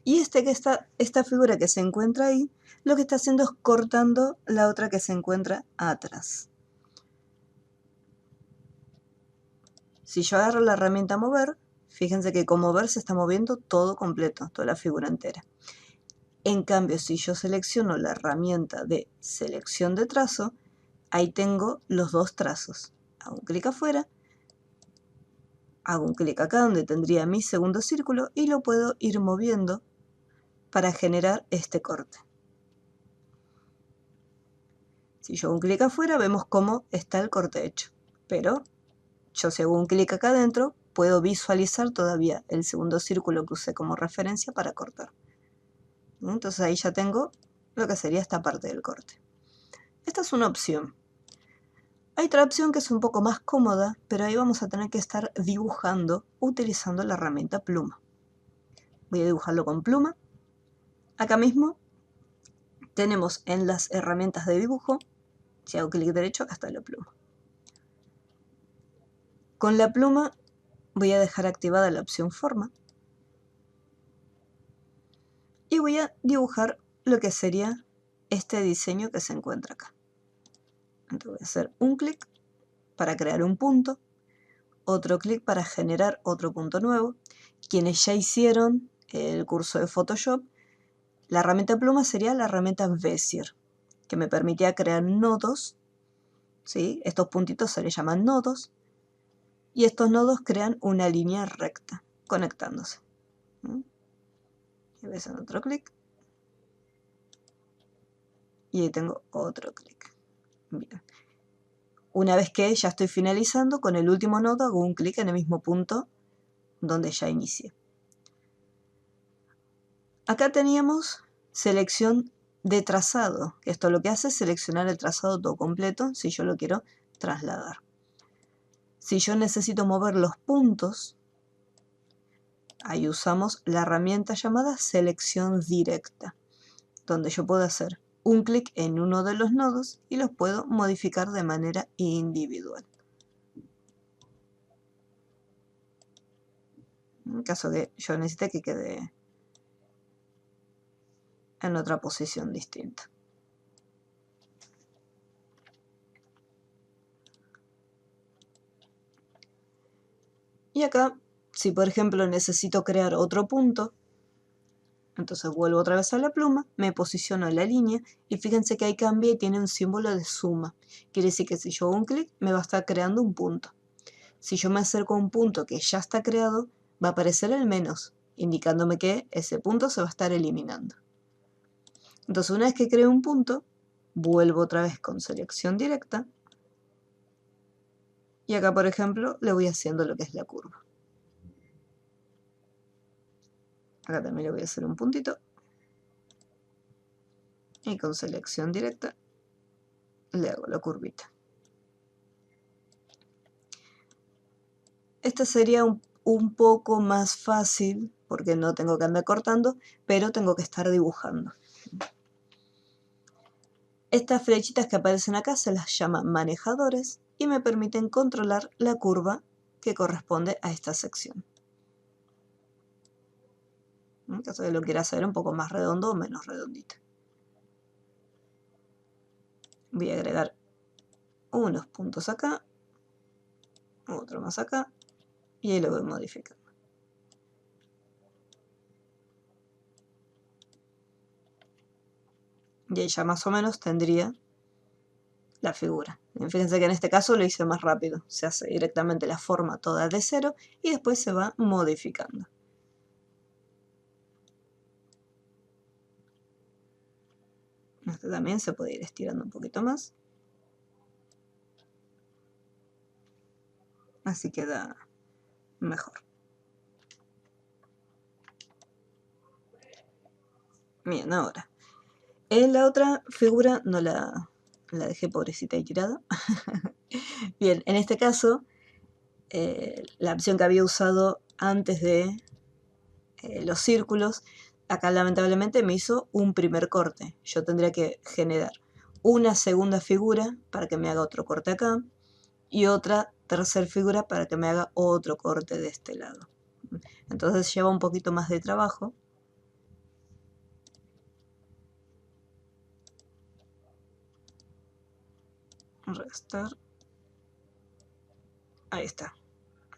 Y esta figura que se encuentra ahí, lo que está haciendo es cortando la otra que se encuentra atrás. Si yo agarro la herramienta mover, fíjense que con mover se está moviendo todo completo, toda la figura entera. En cambio, si yo selecciono la herramienta de selección de trazo, ahí tengo los dos trazos. Hago un clic afuera, hago un clic acá donde tendría mi segundo círculo y lo puedo ir moviendo para generar este corte. Si yo hago un clic afuera, vemos cómo está el corte hecho. Pero yo si hago un clic acá adentro, puedo visualizar todavía el segundo círculo que usé como referencia para cortar. Entonces ahí ya tengo lo que sería esta parte del corte. Esta es una opción. Hay otra opción que es un poco más cómoda, pero ahí vamos a tener que estar dibujando utilizando la herramienta pluma. Voy a dibujarlo con pluma. Acá mismo tenemos en las herramientas de dibujo, si hago clic derecho, acá está la pluma. Con la pluma voy a dejar activada la opción forma y voy a dibujar lo que sería este diseño que se encuentra acá. Entonces voy a hacer un clic para crear un punto, otro clic para generar otro punto nuevo. Quienes ya hicieron el curso de Photoshop, la herramienta pluma sería la herramienta Bezier, que me permitía crear nodos, ¿sí? Estos puntitos se les llaman nodos, y estos nodos crean una línea recta, conectándose. Y voy a hacer otro clic. Y ahí tengo otro clic. Bien. Una vez que ya estoy finalizando, con el último nodo hago un clic en el mismo punto donde ya inicié. Acá teníamos selección de trazado. Esto lo que hace es seleccionar el trazado todo completo si yo lo quiero trasladar. Si yo necesito mover los puntos, ahí usamos la herramienta llamada selección directa, donde yo puedo hacer un clic en uno de los nodos y los puedo modificar de manera individual. En caso que yo necesite que quede en otra posición distinta. Y acá, si por ejemplo necesito crear otro punto, entonces vuelvo otra vez a la pluma, me posiciono en la línea y fíjense que ahí cambia y tiene un símbolo de suma. Quiere decir que si yo hago un clic me va a estar creando un punto. Si yo me acerco a un punto que ya está creado, va a aparecer el menos, indicándome que ese punto se va a estar eliminando. Entonces una vez que creo un punto, vuelvo otra vez con selección directa y acá por ejemplo le voy haciendo lo que es la curva. Acá también le voy a hacer un puntito y con selección directa le hago la curvita. Esta sería un poco más fácil porque no tengo que andar cortando, pero tengo que estar dibujando. Estas flechitas que aparecen acá se las llama manejadores y me permiten controlar la curva que corresponde a esta sección. En caso de que lo quiera hacer un poco más redondo o menos redondito. Voy a agregar unos puntos acá, otro más acá, y ahí lo voy modificando. Y ahí ya más o menos tendría la figura. Fíjense que en este caso lo hice más rápido. Se hace directamente la forma toda de cero y después se va modificando. Este también se puede ir estirando un poquito más. Así queda mejor. Bien, ahora. En la otra figura no la dejé pobrecita y tirada. Bien, en este caso, la opción que había usado antes de los círculos, acá lamentablemente me hizo un primer corte. Yo tendría que generar una segunda figura para que me haga otro corte acá y otra tercera figura para que me haga otro corte de este lado. Entonces lleva un poquito más de trabajo. Restar. Ahí está.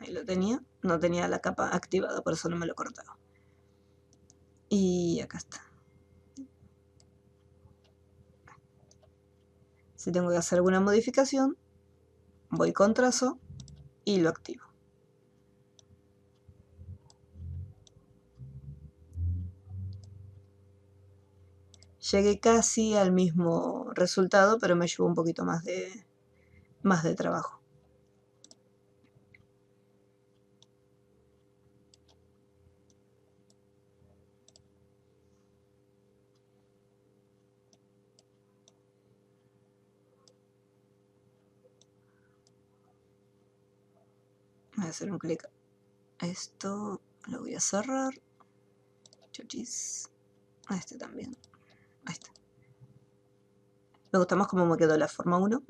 Ahí lo tenía. No tenía la capa activada, por eso no me lo cortaba. Y acá está. Si tengo que hacer alguna modificación, voy con trazo y lo activo. Llegué casi al mismo resultado, pero me llevó un poquito más de trabajo. Voy a hacer un clic a esto, lo voy a cerrar. Chochis. A este también. Ahí está. Me gusta más cómo me quedó la forma 1.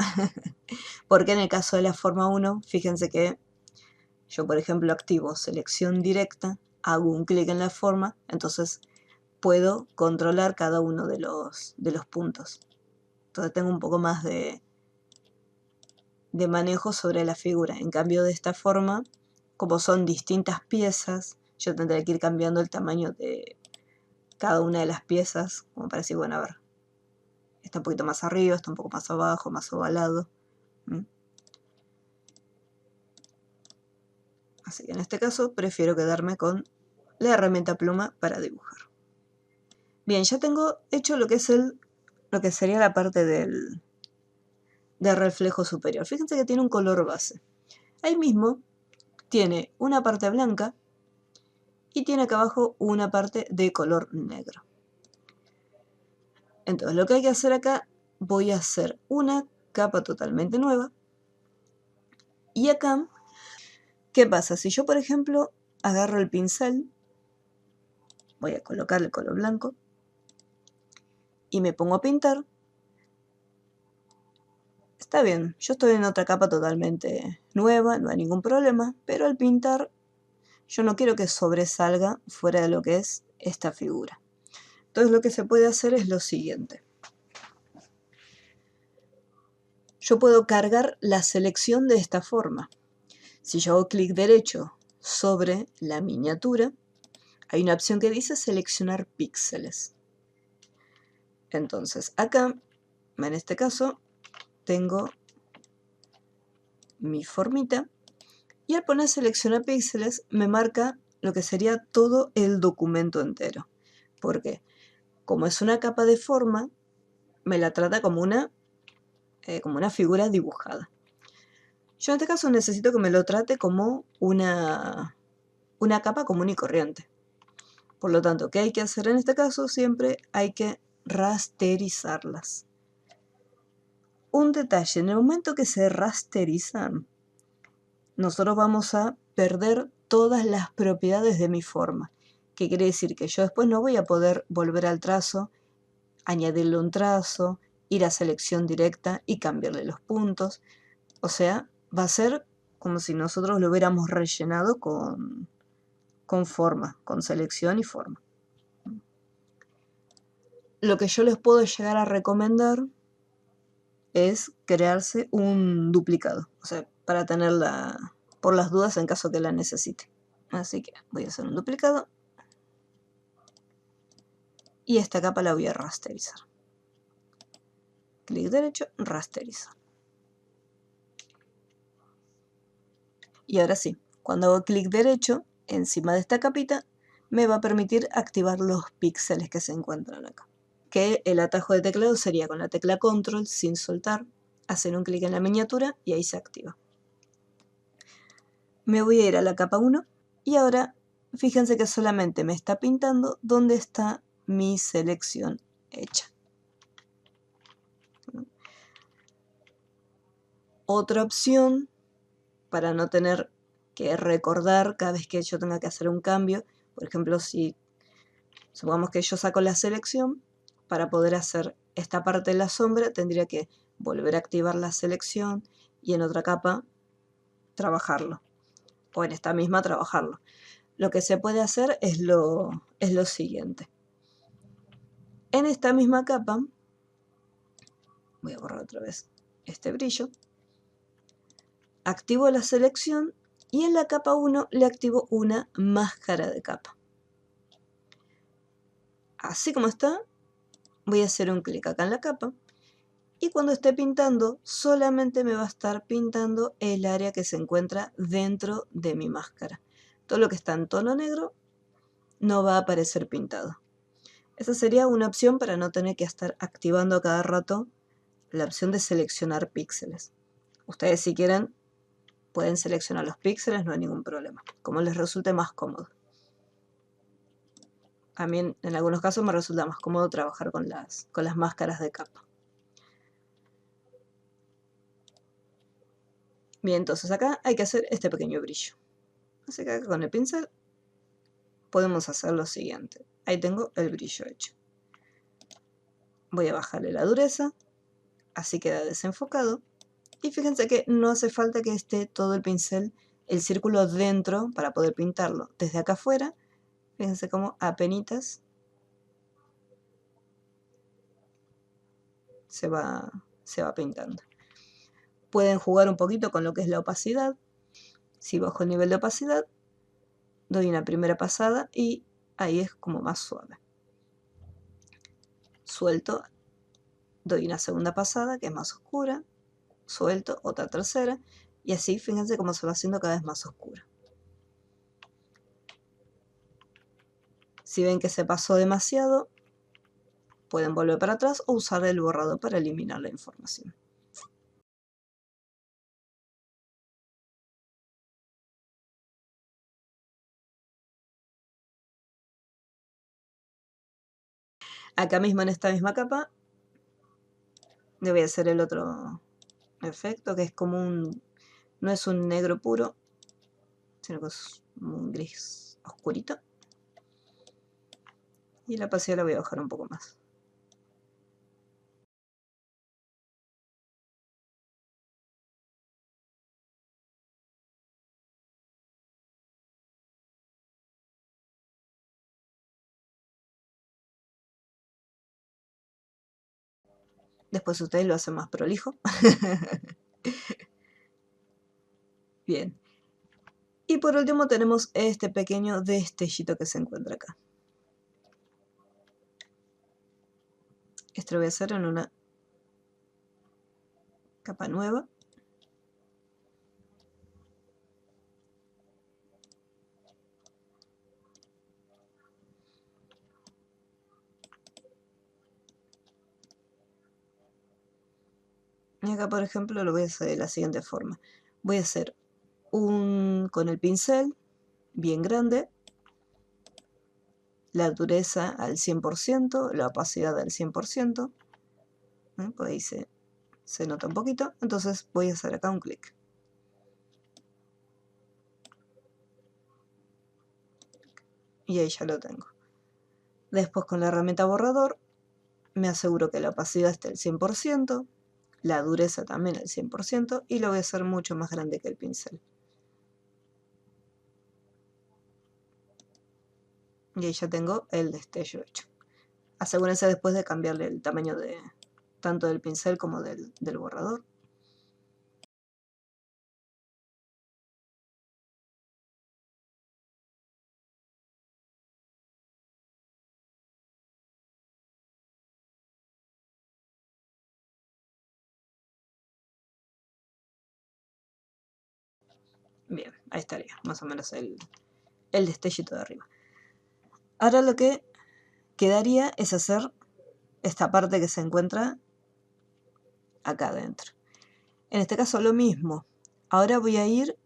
Porque en el caso de la forma 1, fíjense que yo, por ejemplo, activo selección directa, hago un clic en la forma, entonces puedo controlar cada uno de los puntos. Entonces tengo un poco más de manejo sobre la figura. En cambio de esta forma, como son distintas piezas, yo tendré que ir cambiando el tamaño de cada una de las piezas, como para decir, bueno, a ver, está un poquito más arriba, está un poco más abajo, más ovalado. Así que en este caso prefiero quedarme con la herramienta pluma para dibujar. Bien, ya tengo hecho lo que es lo que sería la parte del reflejo superior. Fíjense que tiene un color base. Ahí mismo tiene una parte blanca y tiene acá abajo una parte de color negro. Entonces lo que hay que hacer acá, voy a hacer una capa totalmente nueva. Y acá, ¿qué pasa? Si yo, por ejemplo, agarro el pincel, voy a colocar el color blanco y me pongo a pintar, está bien, yo estoy en otra capa totalmente nueva, no hay ningún problema, pero al pintar yo no quiero que sobresalga fuera de lo que es esta figura. Entonces lo que se puede hacer es lo siguiente. Yo puedo cargar la selección de esta forma. Si yo hago clic derecho sobre la miniatura, hay una opción que dice seleccionar píxeles. Entonces acá, en este caso, tengo mi formita y al poner seleccionar píxeles me marca lo que sería todo el documento entero. Porque como es una capa de forma, me la trata como una figura dibujada. Yo en este caso necesito que me lo trate como una capa común y corriente. Por lo tanto, ¿qué hay que hacer en este caso? Siempre hay que rasterizarlas. Un detalle, en el momento que se rasterizan, nosotros vamos a perder todas las propiedades de mi forma. ¿Qué quiere decir? Que yo después no voy a poder volver al trazo, añadirle un trazo, ir a selección directa y cambiarle los puntos. O sea, va a ser como si nosotros lo hubiéramos rellenado con forma, con selección y forma. Lo que yo les puedo llegar a recomendar es crearse un duplicado, o sea, para tenerla por las dudas en caso que la necesite. Así que voy a hacer un duplicado y esta capa la voy a rasterizar. Clic derecho, rasterizar. Y ahora sí, cuando hago clic derecho encima de esta capita, me va a permitir activar los píxeles que se encuentran acá. Que el atajo de teclado sería con la tecla control, sin soltar, hacer un clic en la miniatura y ahí se activa. Me voy a ir a la capa 1 y ahora fíjense que solamente me está pintando donde está mi selección hecha. Otra opción, para no tener que recordar cada vez que yo tenga que hacer un cambio, por ejemplo, si supongamos que yo saco la selección, para poder hacer esta parte de la sombra tendría que volver a activar la selección y en otra capa trabajarlo, o en esta misma trabajarlo. Lo que se puede hacer es lo siguiente. En esta misma capa, voy a borrar otra vez este brillo, activo la selección y en la capa 1 le activo una máscara de capa. Así como está, voy a hacer un clic acá en la capa y cuando esté pintando solamente me va a estar pintando el área que se encuentra dentro de mi máscara. Todo lo que está en tono negro no va a aparecer pintado. Esa sería una opción para no tener que estar activando a cada rato la opción de seleccionar píxeles. Ustedes si quieren pueden seleccionar los píxeles, no hay ningún problema, como les resulte más cómodo. A mí en algunos casos me resulta más cómodo trabajar con las máscaras de capa. Bien, entonces acá hay que hacer este pequeño brillo. Así que acá con el pincel podemos hacer lo siguiente. Ahí tengo el brillo hecho. Voy a bajarle la dureza, así queda desenfocado. Y fíjense que no hace falta que esté todo el pincel, el círculo dentro para poder pintarlo. Desde acá afuera, fíjense cómo apenitas se va pintando. Pueden jugar un poquito con lo que es la opacidad. Si bajo el nivel de opacidad, doy una primera pasada y ahí es como más suave. Suelto, doy una segunda pasada que es más oscura, suelto, otra tercera, y así fíjense cómo se va haciendo cada vez más oscura. Si ven que se pasó demasiado, pueden volver para atrás o usar el borrador para eliminar la información. Acá mismo en esta misma capa, le voy a hacer el otro efecto, que es como no es un negro puro, sino que es un gris oscurito. Y la opacidad la voy a bajar un poco más. Después ustedes lo hacen más prolijo. Bien. Y por último tenemos este pequeño destellito que se encuentra acá. Esto lo voy a hacer en una capa nueva. Y acá, por ejemplo, lo voy a hacer de la siguiente forma. Voy a hacer con el pincel bien grande, la dureza al 100%, la opacidad al 100%. Pues ahí se nota un poquito. Entonces voy a hacer acá un clic. y ahí ya lo tengo. Después con la herramienta borrador me aseguro que la opacidad esté al 100%, la dureza también al 100% y lo voy a hacer mucho más grande que el pincel. Y ahí ya tengo el destello hecho. Asegúrense después de cambiarle el tamaño tanto del pincel como del borrador. Bien, ahí estaría, más o menos el destellito de arriba. Ahora lo que quedaría es hacer esta parte que se encuentra acá adentro. En este caso lo mismo. Ahora voy a ir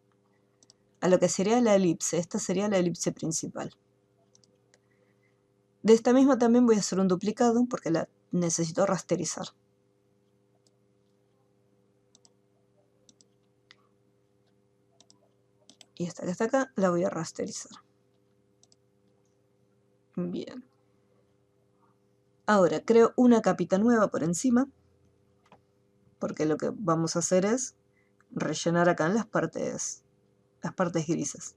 a lo que sería la elipse. Esta sería la elipse principal. De esta misma también voy a hacer un duplicado porque la necesito rasterizar. Y esta que está acá la voy a rasterizar. Bien. Ahora creo una capita nueva por encima, porque lo que vamos a hacer es rellenar acá en las partes grises.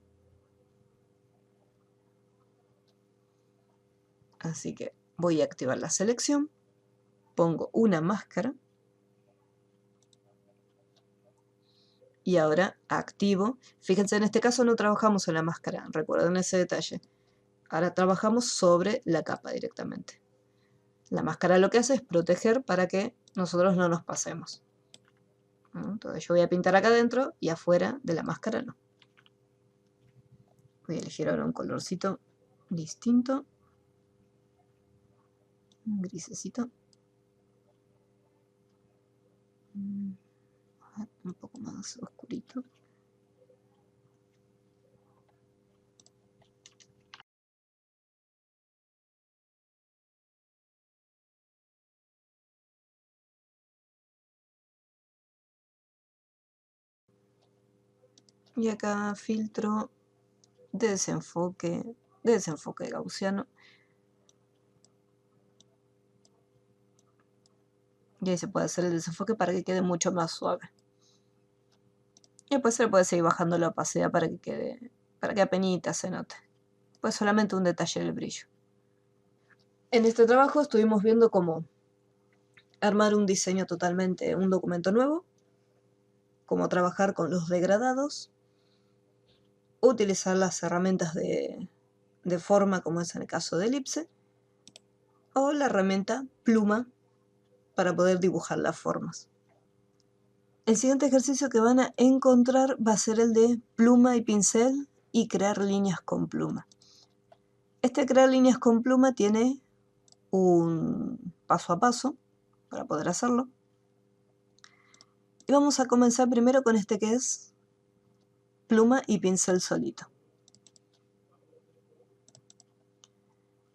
Así que voy a activar la selección, pongo una máscara y ahora activo. Fíjense, en este caso no trabajamos en la máscara, recuerden ese detalle. Ahora trabajamos sobre la capa directamente. La máscara lo que hace es proteger para que nosotros no nos pasemos. Entonces yo voy a pintar acá adentro y afuera de la máscara no. Voy a elegir ahora un colorcito distinto. Un grisecito. Un poco más oscurito. Y acá filtro de desenfoque gaussiano. Y ahí se puede hacer el desenfoque para que quede mucho más suave. Y después se le puede seguir bajando la opacidad para que apenas se note. Pues solamente un detalle del brillo. En este trabajo estuvimos viendo cómo armar un diseño totalmente, un documento nuevo, cómo trabajar con los degradados, utilizar las herramientas de forma, como es en el caso de elipse, o la herramienta pluma para poder dibujar las formas. El siguiente ejercicio que van a encontrar va a ser el de pluma y pincel y crear líneas con pluma. Este crear líneas con pluma tiene un paso a paso para poder hacerlo. Y vamos a comenzar primero con este que es pluma y pincel solito.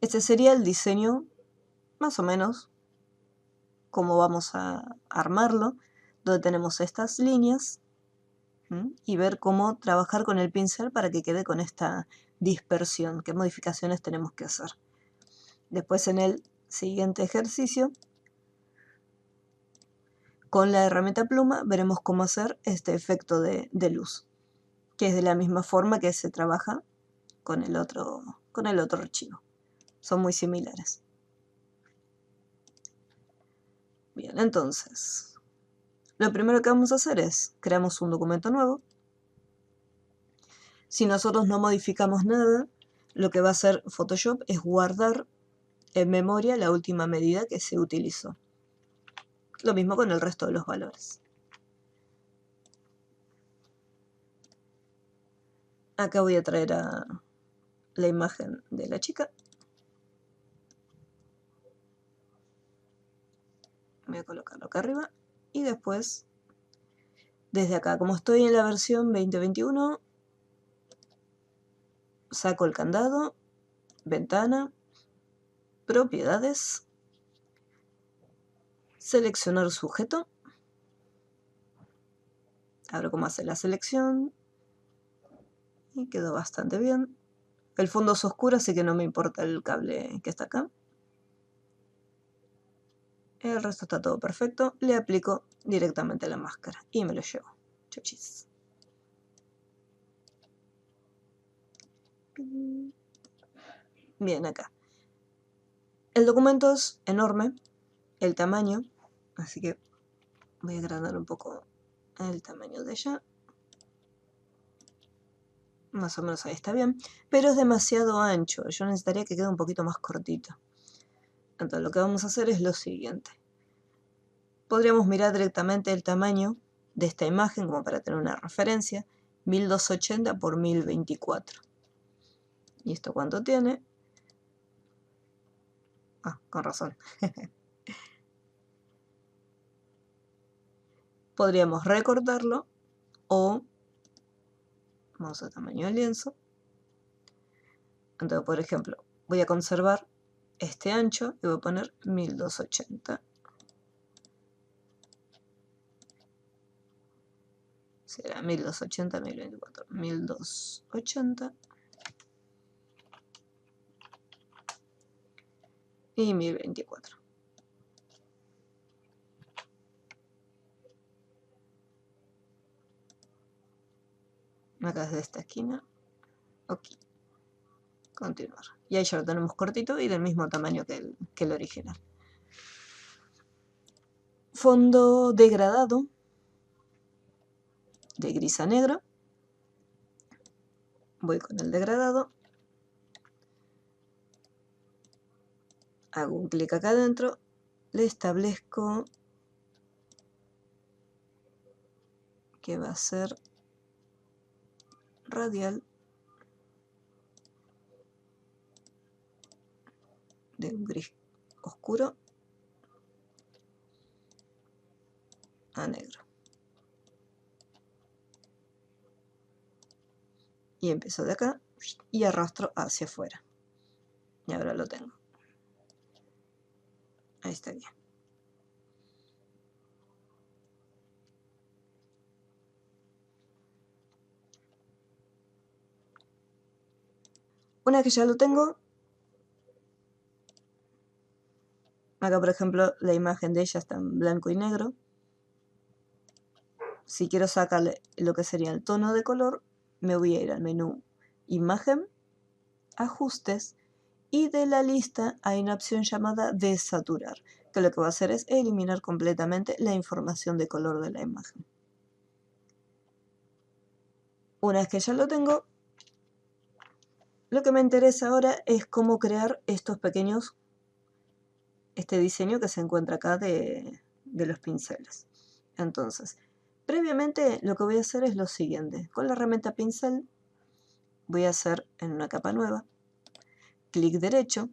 Este sería el diseño, más o menos, como vamos a armarlo, donde tenemos estas líneas y ver cómo trabajar con el pincel para que quede con esta dispersión, qué modificaciones tenemos que hacer. Después en el siguiente ejercicio, con la herramienta pluma, veremos cómo hacer este efecto de luz, que es de la misma forma que se trabaja con el otro archivo. Son muy similares. Bien, entonces, lo primero que vamos a hacer es, creamos un documento nuevo. Si nosotros no modificamos nada, lo que va a hacer Photoshop es guardar en memoria la última medida que se utilizó. Lo mismo con el resto de los valores. Acá voy a traer a la imagen de la chica. Voy a colocarlo acá arriba. Y después, desde acá, como estoy en la versión 2021, saco el candado, ventana, propiedades, seleccionar sujeto. Abro cómo hace la selección. Y quedó bastante bien. El fondo es oscuro, así que no me importa el cable que está acá. El resto está todo perfecto. Le aplico directamente la máscara y me lo llevo. Chuchis. Bien, acá. El documento es enorme, el tamaño, así que voy a agrandar un poco el tamaño de ella. Más o menos ahí está bien, pero es demasiado ancho. Yo necesitaría que quede un poquito más cortito. Entonces lo que vamos a hacer es lo siguiente. Podríamos mirar directamente el tamaño de esta imagen como para tener una referencia. 1280 por 1024. ¿Y esto cuánto tiene? Ah, con razón. Podríamos recortarlo o vamos a tamaño de lienzo. Entonces, por ejemplo, voy a conservar este ancho y voy a poner 1280. Será 1280, 1024, 1280 y 1024. Acá desde esta esquina. Ok. Continuar. Y ahí ya lo tenemos cortito y del mismo tamaño que el original. Fondo degradado de gris a negro. Voy con el degradado. Hago un clic acá adentro. Le establezco que va a ser radial de un gris oscuro a negro. Y empiezo de acá y arrastro hacia afuera. Y ahora lo tengo. Ahí está bien. Una vez que ya lo tengo, acá por ejemplo la imagen de ella está en blanco y negro. Si quiero sacarle lo que sería el tono de color, me voy a ir al menú Imagen, Ajustes, y de la lista hay una opción llamada Desaturar, que lo que va a hacer es eliminar completamente la información de color de la imagen. Una vez que ya lo tengo, lo que me interesa ahora es cómo crear estos pequeños, este diseño que se encuentra acá de los pinceles. Entonces, previamente lo que voy a hacer es lo siguiente. Con la herramienta pincel voy a hacer en una capa nueva, clic derecho,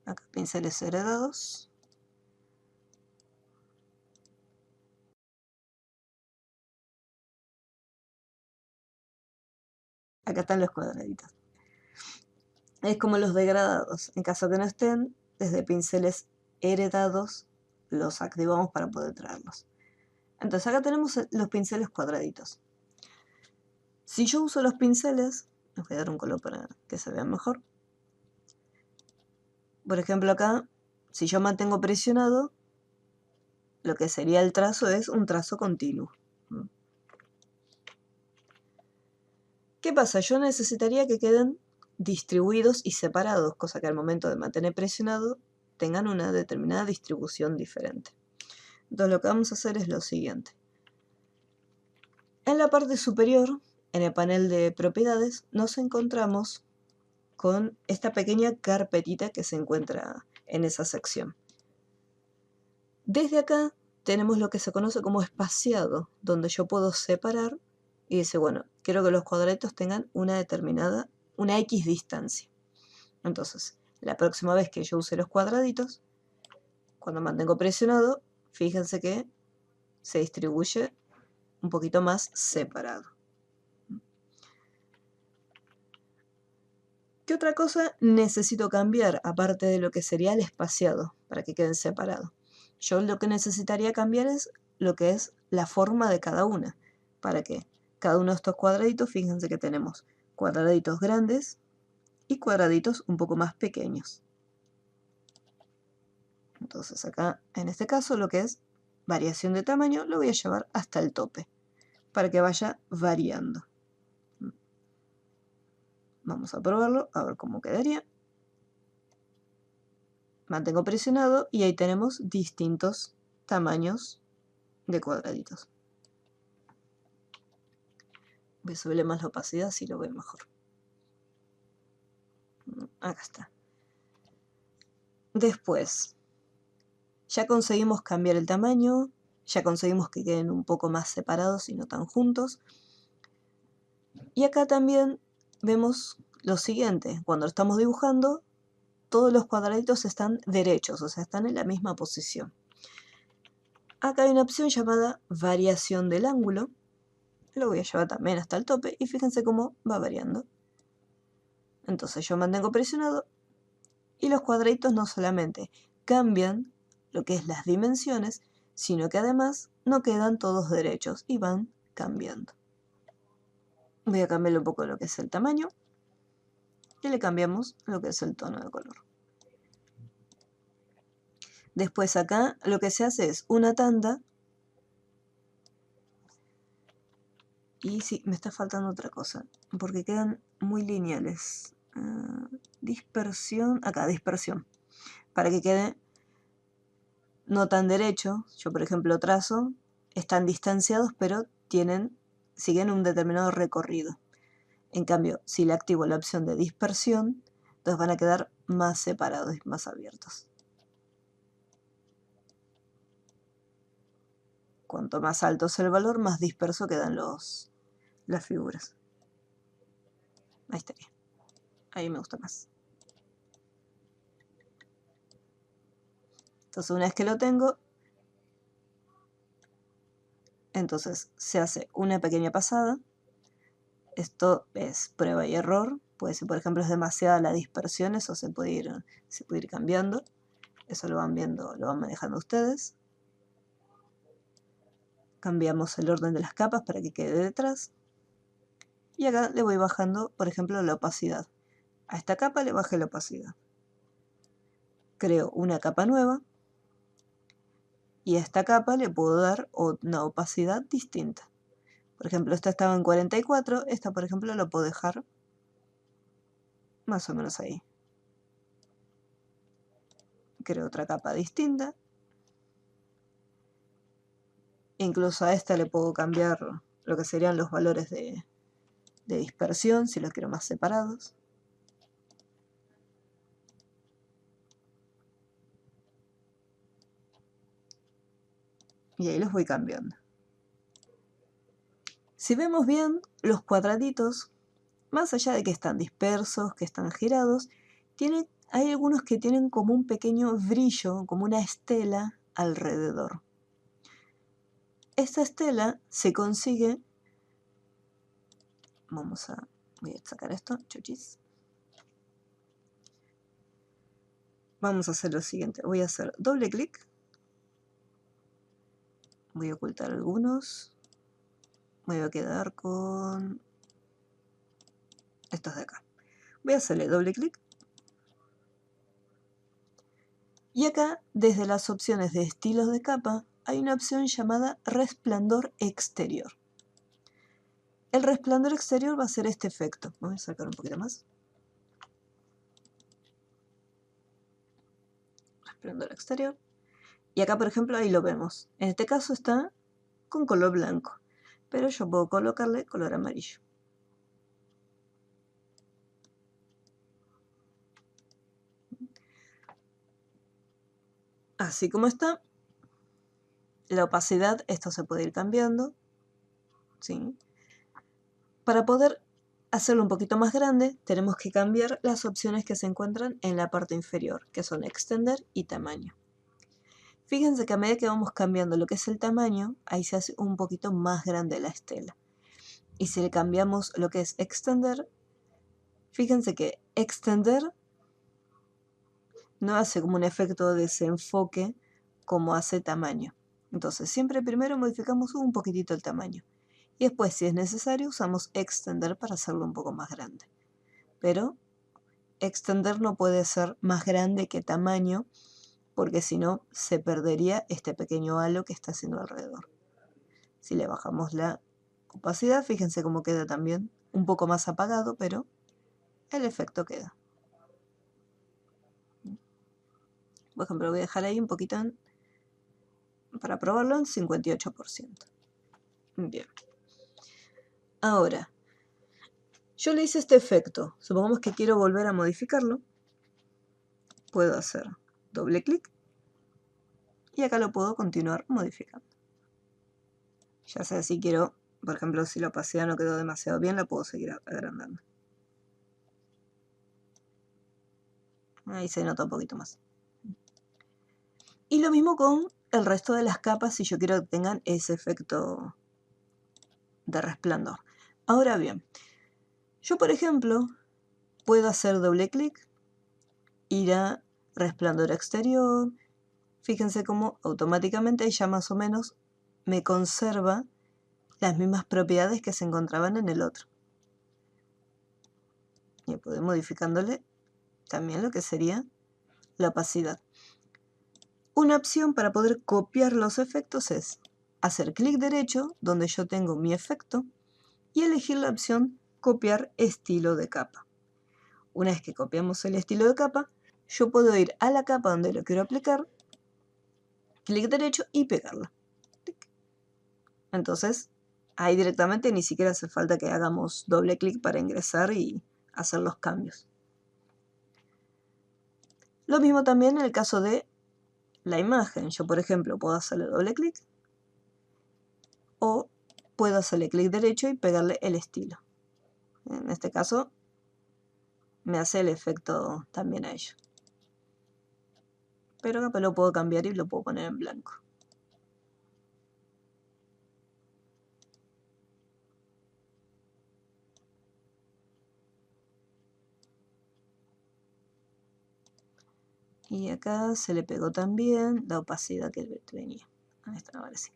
acá pinceles heredados, acá están los cuadraditos. Es como los degradados, en caso que no estén, desde pinceles heredados los activamos para poder traerlos. Entonces acá tenemos los pinceles cuadraditos. Si yo uso los pinceles, les voy a dar un color para que se vean mejor. Por ejemplo acá, si yo mantengo presionado, lo que sería el trazo es un trazo continuo. ¿Qué pasa? Yo necesitaría que queden distribuidos y separados, cosa que al momento de mantener presionado tengan una determinada distribución diferente. Entonces lo que vamos a hacer es lo siguiente. En la parte superior, en el panel de propiedades, nos encontramos con esta pequeña carpetita que se encuentra en esa sección. Desde acá tenemos lo que se conoce como espaciado, donde yo puedo separar y dice, bueno, quiero que los cuadraditos tengan una determinada, una X distancia. Entonces, la próxima vez que yo use los cuadraditos, cuando mantengo presionado, fíjense que se distribuye un poquito más separado. ¿Qué otra cosa necesito cambiar, aparte de lo que sería el espaciado, para que queden separados? Yo lo que necesitaría cambiar es lo que es la forma de cada una. Para que cada uno de estos cuadraditos, fíjense que tenemos cuadraditos grandes y cuadraditos un poco más pequeños. Entonces acá, en este caso, lo que es variación de tamaño, lo voy a llevar hasta el tope, para que vaya variando. Vamos a probarlo, a ver cómo quedaría. Mantengo presionado y ahí tenemos distintos tamaños de cuadraditos. Voy a subirle más la opacidad si lo veo mejor. Acá está. Después, ya conseguimos cambiar el tamaño, ya conseguimos que queden un poco más separados y no tan juntos. Y acá también vemos lo siguiente, cuando lo estamos dibujando, todos los cuadraditos están derechos, o sea, están en la misma posición. Acá hay una opción llamada variación del ángulo, lo voy a llevar también hasta el tope y fíjense cómo va variando. Entonces yo mantengo presionado y los cuadraditos no solamente cambian lo que es las dimensiones, sino que además no quedan todos derechos y van cambiando. Voy a cambiarle un poco lo que es el tamaño y le cambiamos lo que es el tono de color. Después acá lo que se hace es una tanda. Y sí, me está faltando otra cosa, porque quedan muy lineales. Dispersión, acá, dispersión. Para que quede no tan derecho, yo por ejemplo trazo, están distanciados pero siguen un determinado recorrido. En cambio, si le activo la opción de dispersión, entonces van a quedar más separados y más abiertos. Cuanto más alto es el valor, más disperso quedan las figuras. Ahí estaría. Ahí me gusta más. Entonces una vez que lo tengo, entonces se hace una pequeña pasada. Esto es prueba y error. Puede ser, por ejemplo, es demasiada la dispersión, eso se puede ir cambiando. Eso lo van viendo, lo van manejando ustedes. Cambiamos el orden de las capas para que quede detrás. Y acá le voy bajando, por ejemplo, la opacidad. A esta capa le bajé la opacidad. Creo una capa nueva. Y a esta capa le puedo dar una opacidad distinta. Por ejemplo, esta estaba en 44, esta por ejemplo lo puedo dejar más o menos ahí. Creo otra capa distinta. Incluso a esta le puedo cambiar lo que serían los valores de dispersión, si los quiero más separados. Y ahí los voy cambiando. Si vemos bien, los cuadraditos, más allá de que están dispersos, que están girados, hay algunos que tienen como un pequeño brillo, como una estela alrededor. Esta estela se consigue, voy a sacar esto, chuchis. Vamos a hacer lo siguiente, voy a hacer doble clic, voy a ocultar algunos, me voy a quedar con estos de acá. Voy a hacerle doble clic. Y acá, desde las opciones de estilos de capa, hay una opción llamada resplandor exterior. El resplandor exterior va a ser este efecto. Voy a sacar un poquito más. Resplandor exterior. Y acá, por ejemplo, ahí lo vemos. En este caso está con color blanco. Pero yo puedo colocarle color amarillo. Así como está. La opacidad, esto se puede ir cambiando. ¿Sí? Para poder hacerlo un poquito más grande, tenemos que cambiar las opciones que se encuentran en la parte inferior, que son extender y tamaño. Fíjense que a medida que vamos cambiando lo que es el tamaño, ahí se hace un poquito más grande la estela. Y si le cambiamos lo que es extender, fíjense que extender no hace como un efecto de desenfoque como hace tamaño. Entonces siempre primero modificamos un poquitito el tamaño. Y después, si es necesario, usamos extender para hacerlo un poco más grande. Pero extender no puede ser más grande que tamaño, porque si no se perdería este pequeño halo que está haciendo alrededor. Si le bajamos la opacidad, fíjense cómo queda también un poco más apagado, pero el efecto queda. Por ejemplo, voy a dejar ahí un poquito para probarlo en 58%. Bien. Ahora, yo le hice este efecto. Supongamos que quiero volver a modificarlo. Puedo hacer doble clic y acá lo puedo continuar modificando. Ya sea si quiero, por ejemplo, si la opacidad no quedó demasiado bien, la puedo seguir agrandando. Ahí se nota un poquito más. Y lo mismo con el resto de las capas si yo quiero que tengan ese efecto de resplandor. Ahora bien, yo por ejemplo puedo hacer doble clic, ir a resplandor exterior. Fíjense cómo automáticamente ya más o menos me conserva las mismas propiedades que se encontraban en el otro. Y puedo ir modificándole también lo que sería la opacidad. Una opción para poder copiar los efectos es hacer clic derecho donde yo tengo mi efecto y elegir la opción copiar estilo de capa. Una vez que copiamos el estilo de capa, yo puedo ir a la capa donde lo quiero aplicar, clic derecho y pegarla. Entonces, ahí directamente ni siquiera hace falta que hagamos doble clic para ingresar y hacer los cambios. Lo mismo también en el caso de la imagen. Yo, por ejemplo, puedo hacerle doble clic o puedo hacerle clic derecho y pegarle el estilo. En este caso, me hace el efecto también a ello. Pero acá lo puedo cambiar y lo puedo poner en blanco. Y acá se le pegó también la opacidad que venía. Ahí está, ahora sí.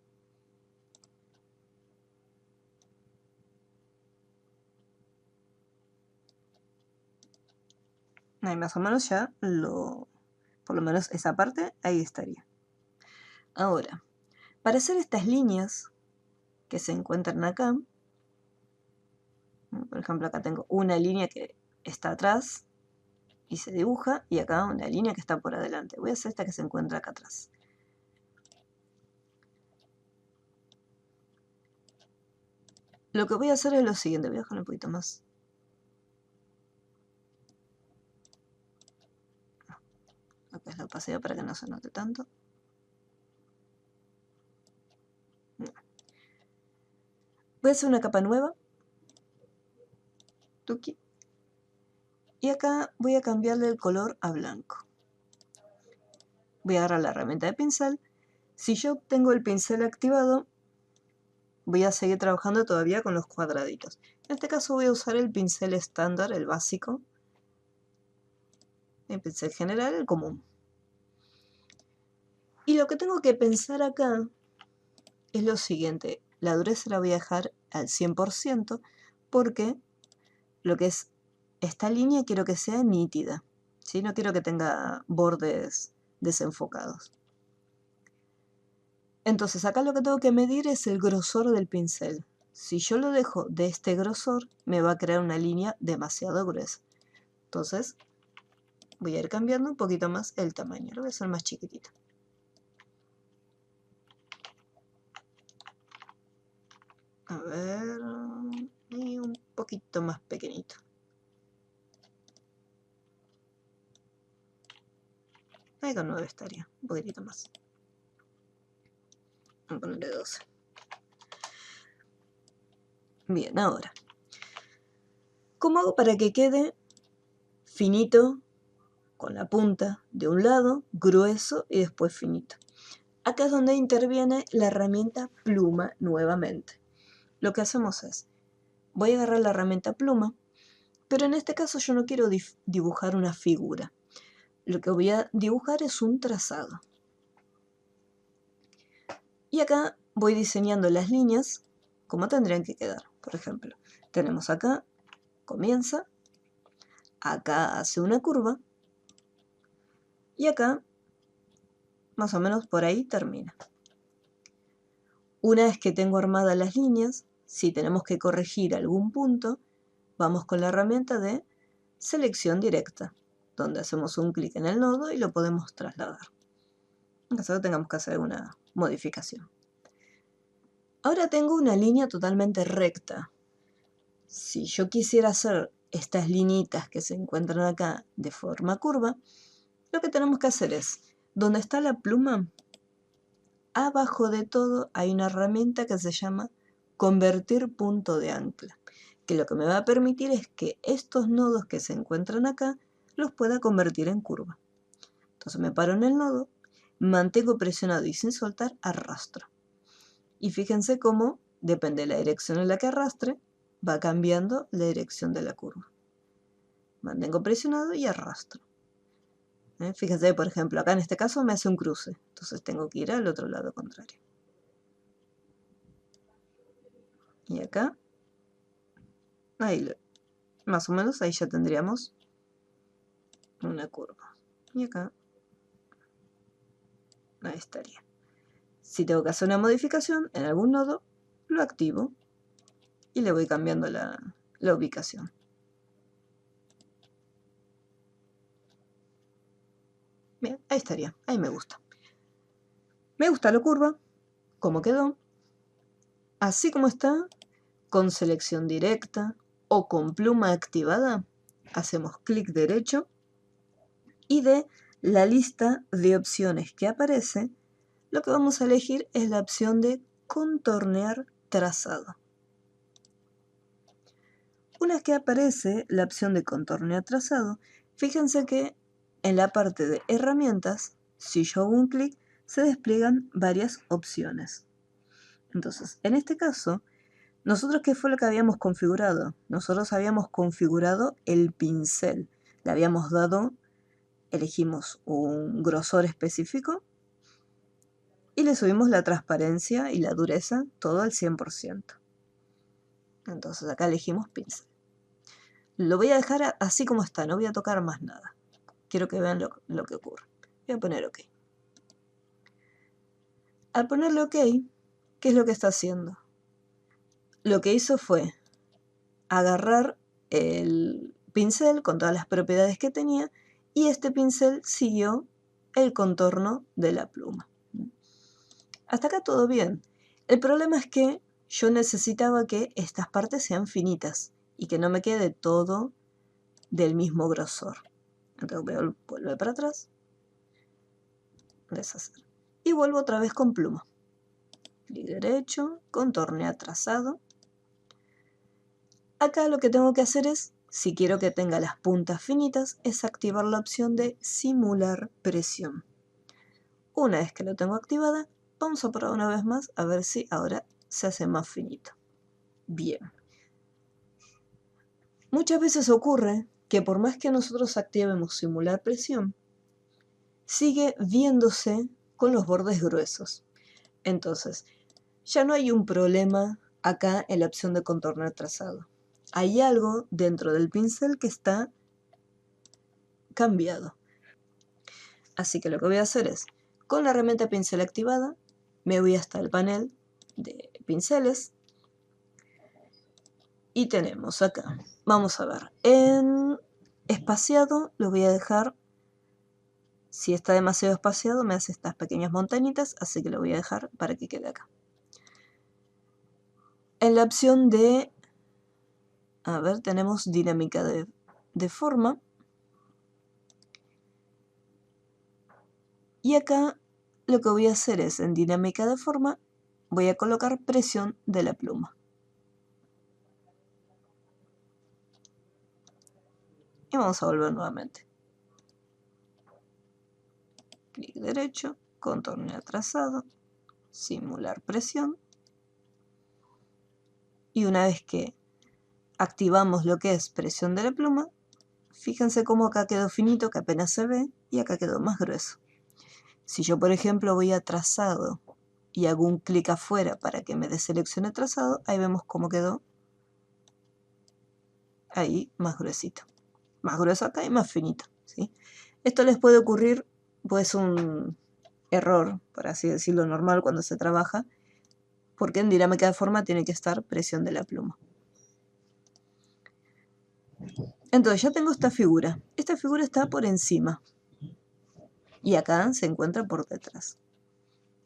Ahí más o menos ya por lo menos esa parte, ahí estaría. Ahora, para hacer estas líneas que se encuentran acá, por ejemplo acá tengo una línea que está atrás y se dibuja, y acá una línea que está por adelante. Voy a hacer esta que se encuentra acá atrás. Lo que voy a hacer es lo siguiente, voy a dejar un poquito más. Acá es la opacidad para que no se note tanto. Voy a hacer una capa nueva. Tuki. Y acá voy a cambiarle el color a blanco. Voy a agarrar la herramienta de pincel. Si yo tengo el pincel activado, voy a seguir trabajando todavía con los cuadraditos. En este caso voy a usar el pincel estándar, el básico. El pincel general, el común. Y lo que tengo que pensar acá es lo siguiente. La dureza la voy a dejar al 100% porque lo que es esta línea quiero que sea nítida. ¿Sí? No quiero que tenga bordes desenfocados. Entonces acá lo que tengo que medir es el grosor del pincel. Si yo lo dejo de este grosor, me va a crear una línea demasiado gruesa. Entonces voy a ir cambiando un poquito más el tamaño. Lo voy a hacer más chiquitito. A ver, y un poquito más pequeñito. Ahí con 9 estaría, un poquitito más. Voy a ponerle 12. Bien, ahora, ¿cómo hago para que quede finito con la punta de un lado, grueso y después finito? Acá es donde interviene la herramienta pluma nuevamente. Lo que hacemos es, voy a agarrar la herramienta pluma, pero en este caso yo no quiero dibujar una figura. Lo que voy a dibujar es un trazado. Y acá voy diseñando las líneas como tendrían que quedar. Por ejemplo, tenemos acá, comienza, acá hace una curva, y acá, más o menos por ahí, termina. Una vez que tengo armadas las líneas, si tenemos que corregir algún punto, vamos con la herramienta de selección directa, donde hacemos un clic en el nodo y lo podemos trasladar, en caso de que tengamos que hacer alguna modificación. Ahora tengo una línea totalmente recta. Si yo quisiera hacer estas linitas que se encuentran acá de forma curva, lo que tenemos que hacer es, donde está la pluma, abajo de todo hay una herramienta que se llama convertir punto de ancla, que lo que me va a permitir es que estos nodos que se encuentran acá los pueda convertir en curva. Entonces me paro en el nodo, mantengo presionado y sin soltar, arrastro. Y fíjense cómo, depende de la dirección en la que arrastre, va cambiando la dirección de la curva. Mantengo presionado y arrastro. Fíjense, por ejemplo, acá en este caso me hace un cruce, entonces tengo que ir al otro lado contrario. Y acá, ahí, más o menos ahí ya tendríamos una curva. Y acá, ahí estaría. Si tengo que hacer una modificación en algún nodo, lo activo y le voy cambiando la ubicación. Bien, ahí estaría, ahí me gusta. Me gusta la curva, como quedó, así como está, con selección directa o con pluma activada, hacemos clic derecho y de la lista de opciones que aparece, lo que vamos a elegir es la opción de contornear trazado. Una vez que aparece la opción de contornear trazado, fíjense que en la parte de herramientas, si yo hago un clic, se despliegan varias opciones. Entonces, en este caso, nosotros, ¿qué fue lo que habíamos configurado? Nosotros habíamos configurado el pincel. Le habíamos dado, elegimos un grosor específico y le subimos la transparencia y la dureza, todo al 100%. Entonces acá elegimos pincel. Lo voy a dejar así como está, no voy a tocar más nada. Quiero que vean lo que ocurre. Voy a poner OK. Al ponerle OK, ¿qué es lo que está haciendo? Lo que hizo fue agarrar el pincel con todas las propiedades que tenía y este pincel siguió el contorno de la pluma. Hasta acá todo bien. El problema es que yo necesitaba que estas partes sean finitas y que no me quede todo del mismo grosor. Entonces voy a volver para atrás, deshacer. Y vuelvo otra vez con pluma. Clic derecho, contornear trazado. Acá lo que tengo que hacer es, si quiero que tenga las puntas finitas, es activar la opción de simular presión. Una vez que lo tengo activada, vamos a probar una vez más a ver si ahora se hace más finito. Bien. Muchas veces ocurre que por más que nosotros activemos simular presión, sigue viéndose con los bordes gruesos. Entonces, ya no hay un problema acá en la opción de contornear trazado. Hay algo dentro del pincel que está cambiado. Así que lo que voy a hacer es, con la herramienta pincel activada, me voy hasta el panel de pinceles y tenemos acá, vamos a ver, en espaciado lo voy a dejar, si está demasiado espaciado me hace estas pequeñas montañitas, así que lo voy a dejar para que quede acá. En la opción de, a ver, tenemos dinámica de forma. Y acá lo que voy a hacer es, en dinámica de forma, voy a colocar presión de la pluma. Y vamos a volver nuevamente. Clic derecho, contornear trazado, simular presión. Y una vez que activamos lo que es presión de la pluma, fíjense cómo acá quedó finito, que apenas se ve, y acá quedó más grueso. Si yo, por ejemplo, voy a trazado y hago un clic afuera para que me deseleccione trazado, ahí vemos cómo quedó ahí más gruesito. Más grueso acá y más finito, ¿sí? Esto les puede ocurrir, pues un error, por así decirlo, normal cuando se trabaja, porque en dinámica de forma tiene que estar presión de la pluma. Entonces ya tengo esta figura. Esta figura está por encima y acá se encuentra por detrás.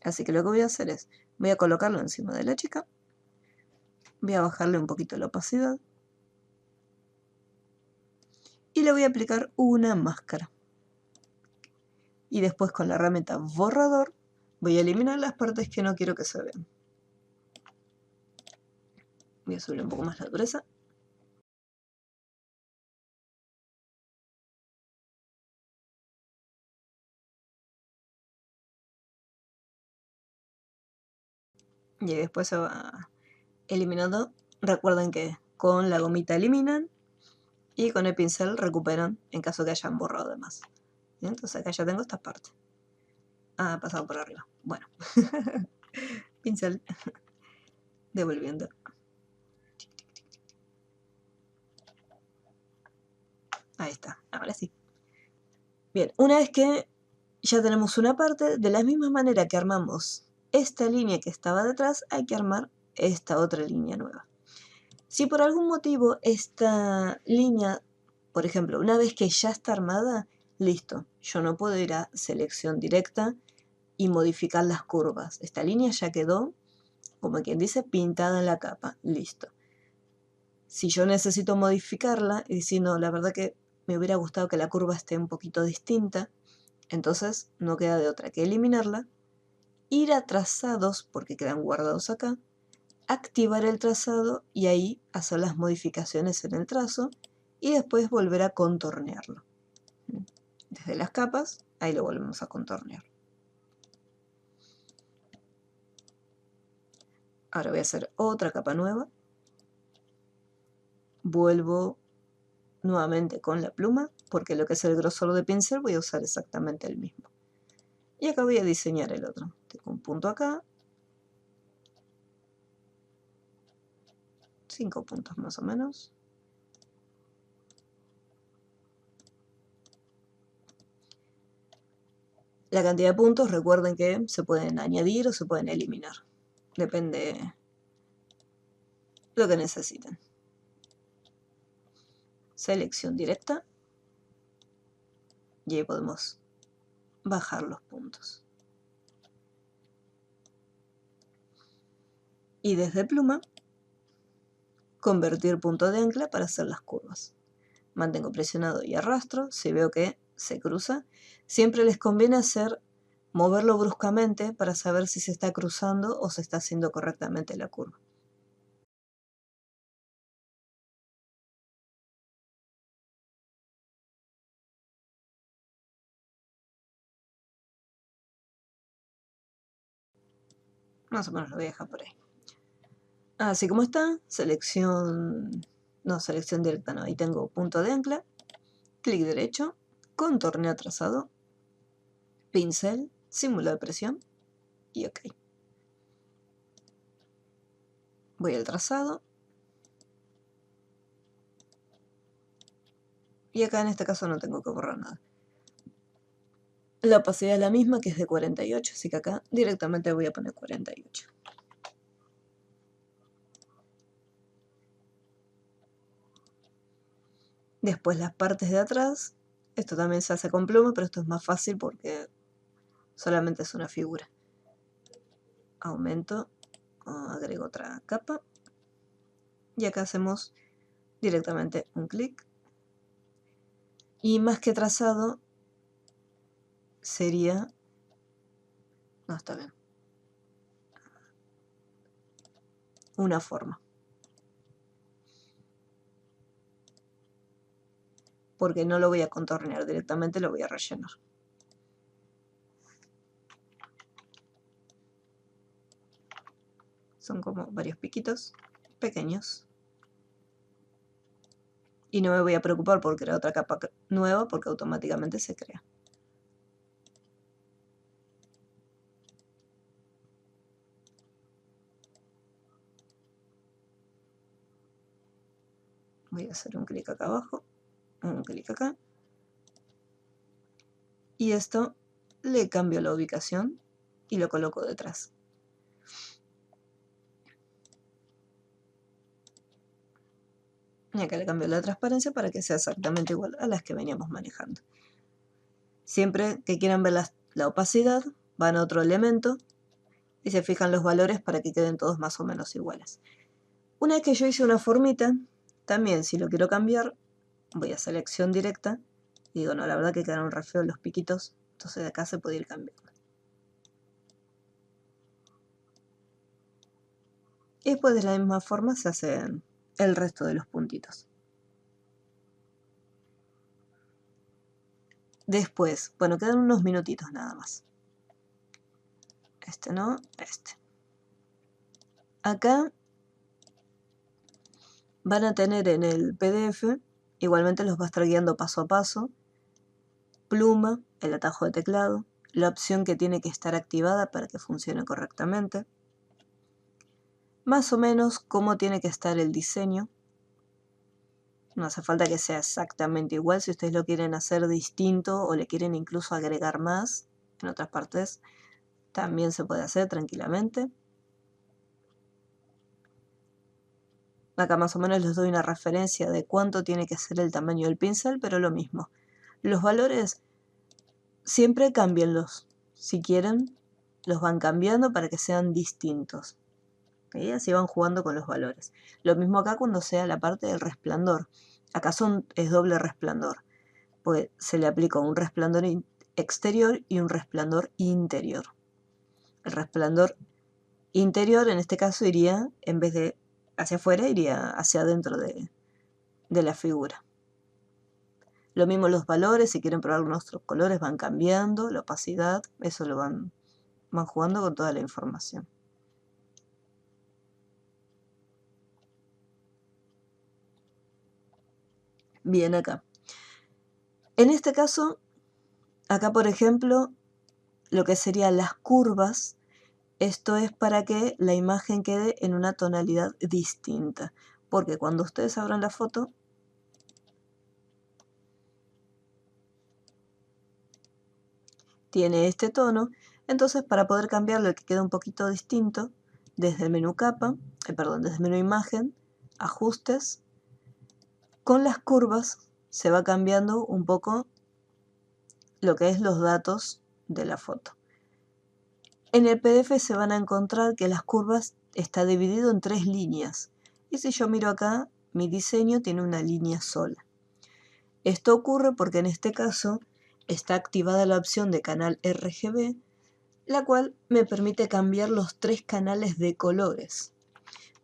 Así que lo que voy a hacer es, voy a colocarlo encima de la chica, voy a bajarle un poquito la opacidad y le voy a aplicar una máscara. Y después con la herramienta borrador voy a eliminar las partes que no quiero que se vean. Voy a subir un poco más la dureza. Y después se va eliminando. Recuerden que con la gomita eliminan y con el pincel recuperan en caso que hayan borrado de más. Entonces acá ya tengo estas partes. Ah, pasado por arriba. Bueno. Pincel. Devolviendo. Ahí está. Ahora sí. Bien, una vez que ya tenemos una parte, de la misma manera que armamos esta línea que estaba detrás, hay que armar esta otra línea nueva. Si por algún motivo esta línea, por ejemplo, una vez que ya está armada, listo, yo no puedo ir a selección directa y modificar las curvas. Esta línea ya quedó, como quien dice, pintada en la capa, listo. Si yo necesito modificarla y decir, no, la verdad que me hubiera gustado que la curva esté un poquito distinta, entonces no queda de otra que eliminarla, ir a trazados, porque quedan guardados acá, activar el trazado y ahí hacer las modificaciones en el trazo y después volver a contornearlo. Desde las capas, ahí lo volvemos a contornear. Ahora voy a hacer otra capa nueva. Vuelvo nuevamente con la pluma, porque lo que es el grosor de pincel voy a usar exactamente el mismo. Y acá voy a diseñar el otro. Tengo un punto acá. 5 puntos más o menos. La cantidad de puntos, recuerden que se pueden añadir o se pueden eliminar. Depende de lo que necesiten. Selección directa. Y ahí podemos bajar los puntos. Y desde pluma, convertir punto de ancla para hacer las curvas. Mantengo presionado y arrastro. Si veo que se cruza, siempre les conviene moverlo bruscamente para saber si se está cruzando o se está haciendo correctamente la curva. Más o menos lo voy a dejar por ahí. Así como está, selección directa no, ahí tengo punto de ancla, clic derecho, contorneo trazado, pincel, símbolo de presión y OK. Voy al trazado. Y acá en este caso no tengo que borrar nada. La opacidad es la misma, que es de 48, así que acá directamente voy a poner 48. Después las partes de atrás, esto también se hace con pluma, pero esto es más fácil porque solamente es una figura. Aumento, agrego otra capa y acá hacemos directamente un clic. Y más que trazado sería... No, está bien. Una forma. Porque no lo voy a contornear directamente, lo voy a rellenar. Son como varios piquitos pequeños. Y no me voy a preocupar por crear otra capa nueva porque automáticamente se crea. Voy a hacer un clic acá abajo, un clic acá. Y esto le cambio la ubicación y lo coloco detrás. Y acá le cambio la transparencia para que sea exactamente igual a las que veníamos manejando. Siempre que quieran ver la opacidad, van a otro elemento y se fijan los valores para que queden todos más o menos iguales. Una vez que yo hice una formita, también si lo quiero cambiar, voy a selección directa y digo, no, la verdad que quedaron re feos los piquitos, entonces de acá se puede ir cambiando. Y después de la misma forma se hacen el resto de los puntitos. Después, bueno, quedan unos minutitos nada más. Este no, este. Acá van a tener en el PDF, igualmente los va a estar guiando paso a paso, pluma, el atajo de teclado, la opción que tiene que estar activada para que funcione correctamente, más o menos cómo tiene que estar el diseño. No hace falta que sea exactamente igual, si ustedes lo quieren hacer distinto o le quieren incluso agregar más en otras partes, también se puede hacer tranquilamente. Acá más o menos les doy una referencia de cuánto tiene que ser el tamaño del pincel, pero lo mismo. Los valores siempre cámbienlos. Si quieren, los van cambiando para que sean distintos. ¿Sí? Así van jugando con los valores. Lo mismo acá cuando sea la parte del resplandor. Acá es doble resplandor, porque se le aplica un resplandor exterior y un resplandor interior. El resplandor interior en este caso iría, en vez de hacia afuera, iría hacia adentro de la figura. Lo mismo los valores, si quieren probar algunos otros colores van cambiando, la opacidad, eso lo van jugando con toda la información. Bien, acá. En este caso, acá por ejemplo, lo que serían las curvas, esto es para que la imagen quede en una tonalidad distinta. Porque cuando ustedes abran la foto, tiene este tono, entonces para poder cambiarlo y que quede un poquito distinto, desde el menú capa, desde el menú imagen, ajustes, con las curvas se va cambiando un poco lo que es los datos de la foto. En el PDF se van a encontrar que las curvas está dividido en 3 líneas. Y si yo miro acá, mi diseño tiene una línea sola. Esto ocurre porque en este caso está activada la opción de canal RGB, la cual me permite cambiar los 3 canales de colores.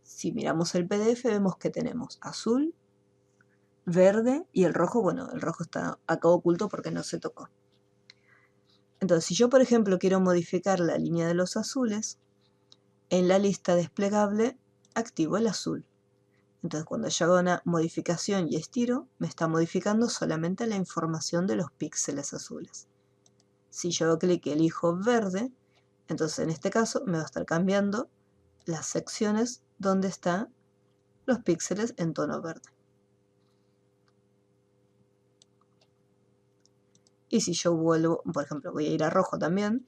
Si miramos el PDF vemos que tenemos azul, verde y el rojo. Bueno, el rojo está acá oculto porque no se tocó. Entonces, si yo por ejemplo quiero modificar la línea de los azules, en la lista desplegable activo el azul. Entonces cuando yo hago una modificación y estiro, me está modificando solamente la información de los píxeles azules. Si yo hago clic y elijo verde, entonces en este caso me va a estar cambiando las secciones donde están los píxeles en tono verde. Y si yo vuelvo, por ejemplo, voy a ir a rojo también,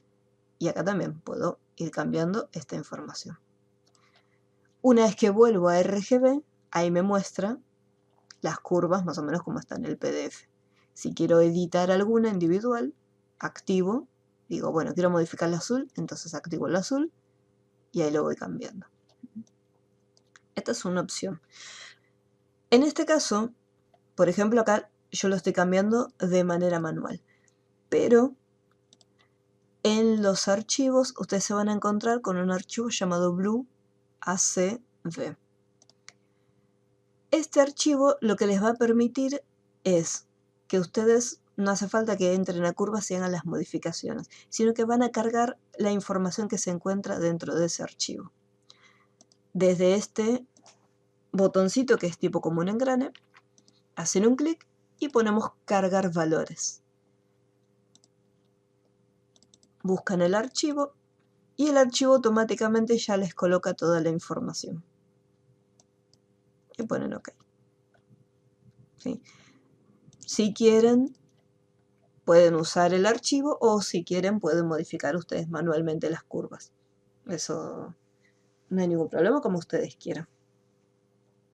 y acá también puedo ir cambiando esta información. Una vez que vuelvo a RGB, ahí me muestra las curvas más o menos como está en el PDF. Si quiero editar alguna individual, activo, digo, bueno, quiero modificar el azul, entonces activo el azul y ahí lo voy cambiando. Esta es una opción. En este caso, por ejemplo, acá yo lo estoy cambiando de manera manual, pero en los archivos ustedes se van a encontrar con un archivo llamado Blue ACV. Este archivo lo que les va a permitir es que ustedes no hace falta que entren a curvas y hagan las modificaciones, sino que van a cargar la información que se encuentra dentro de ese archivo. Desde este botoncito que es tipo como un engrane, hacen un clic y ponemos cargar valores. Buscan el archivo y el archivo automáticamente ya les coloca toda la información. Y ponen OK. ¿sí? Si quieren, pueden usar el archivo o si quieren pueden modificar ustedes manualmente las curvas. Eso no hay ningún problema, como ustedes quieran.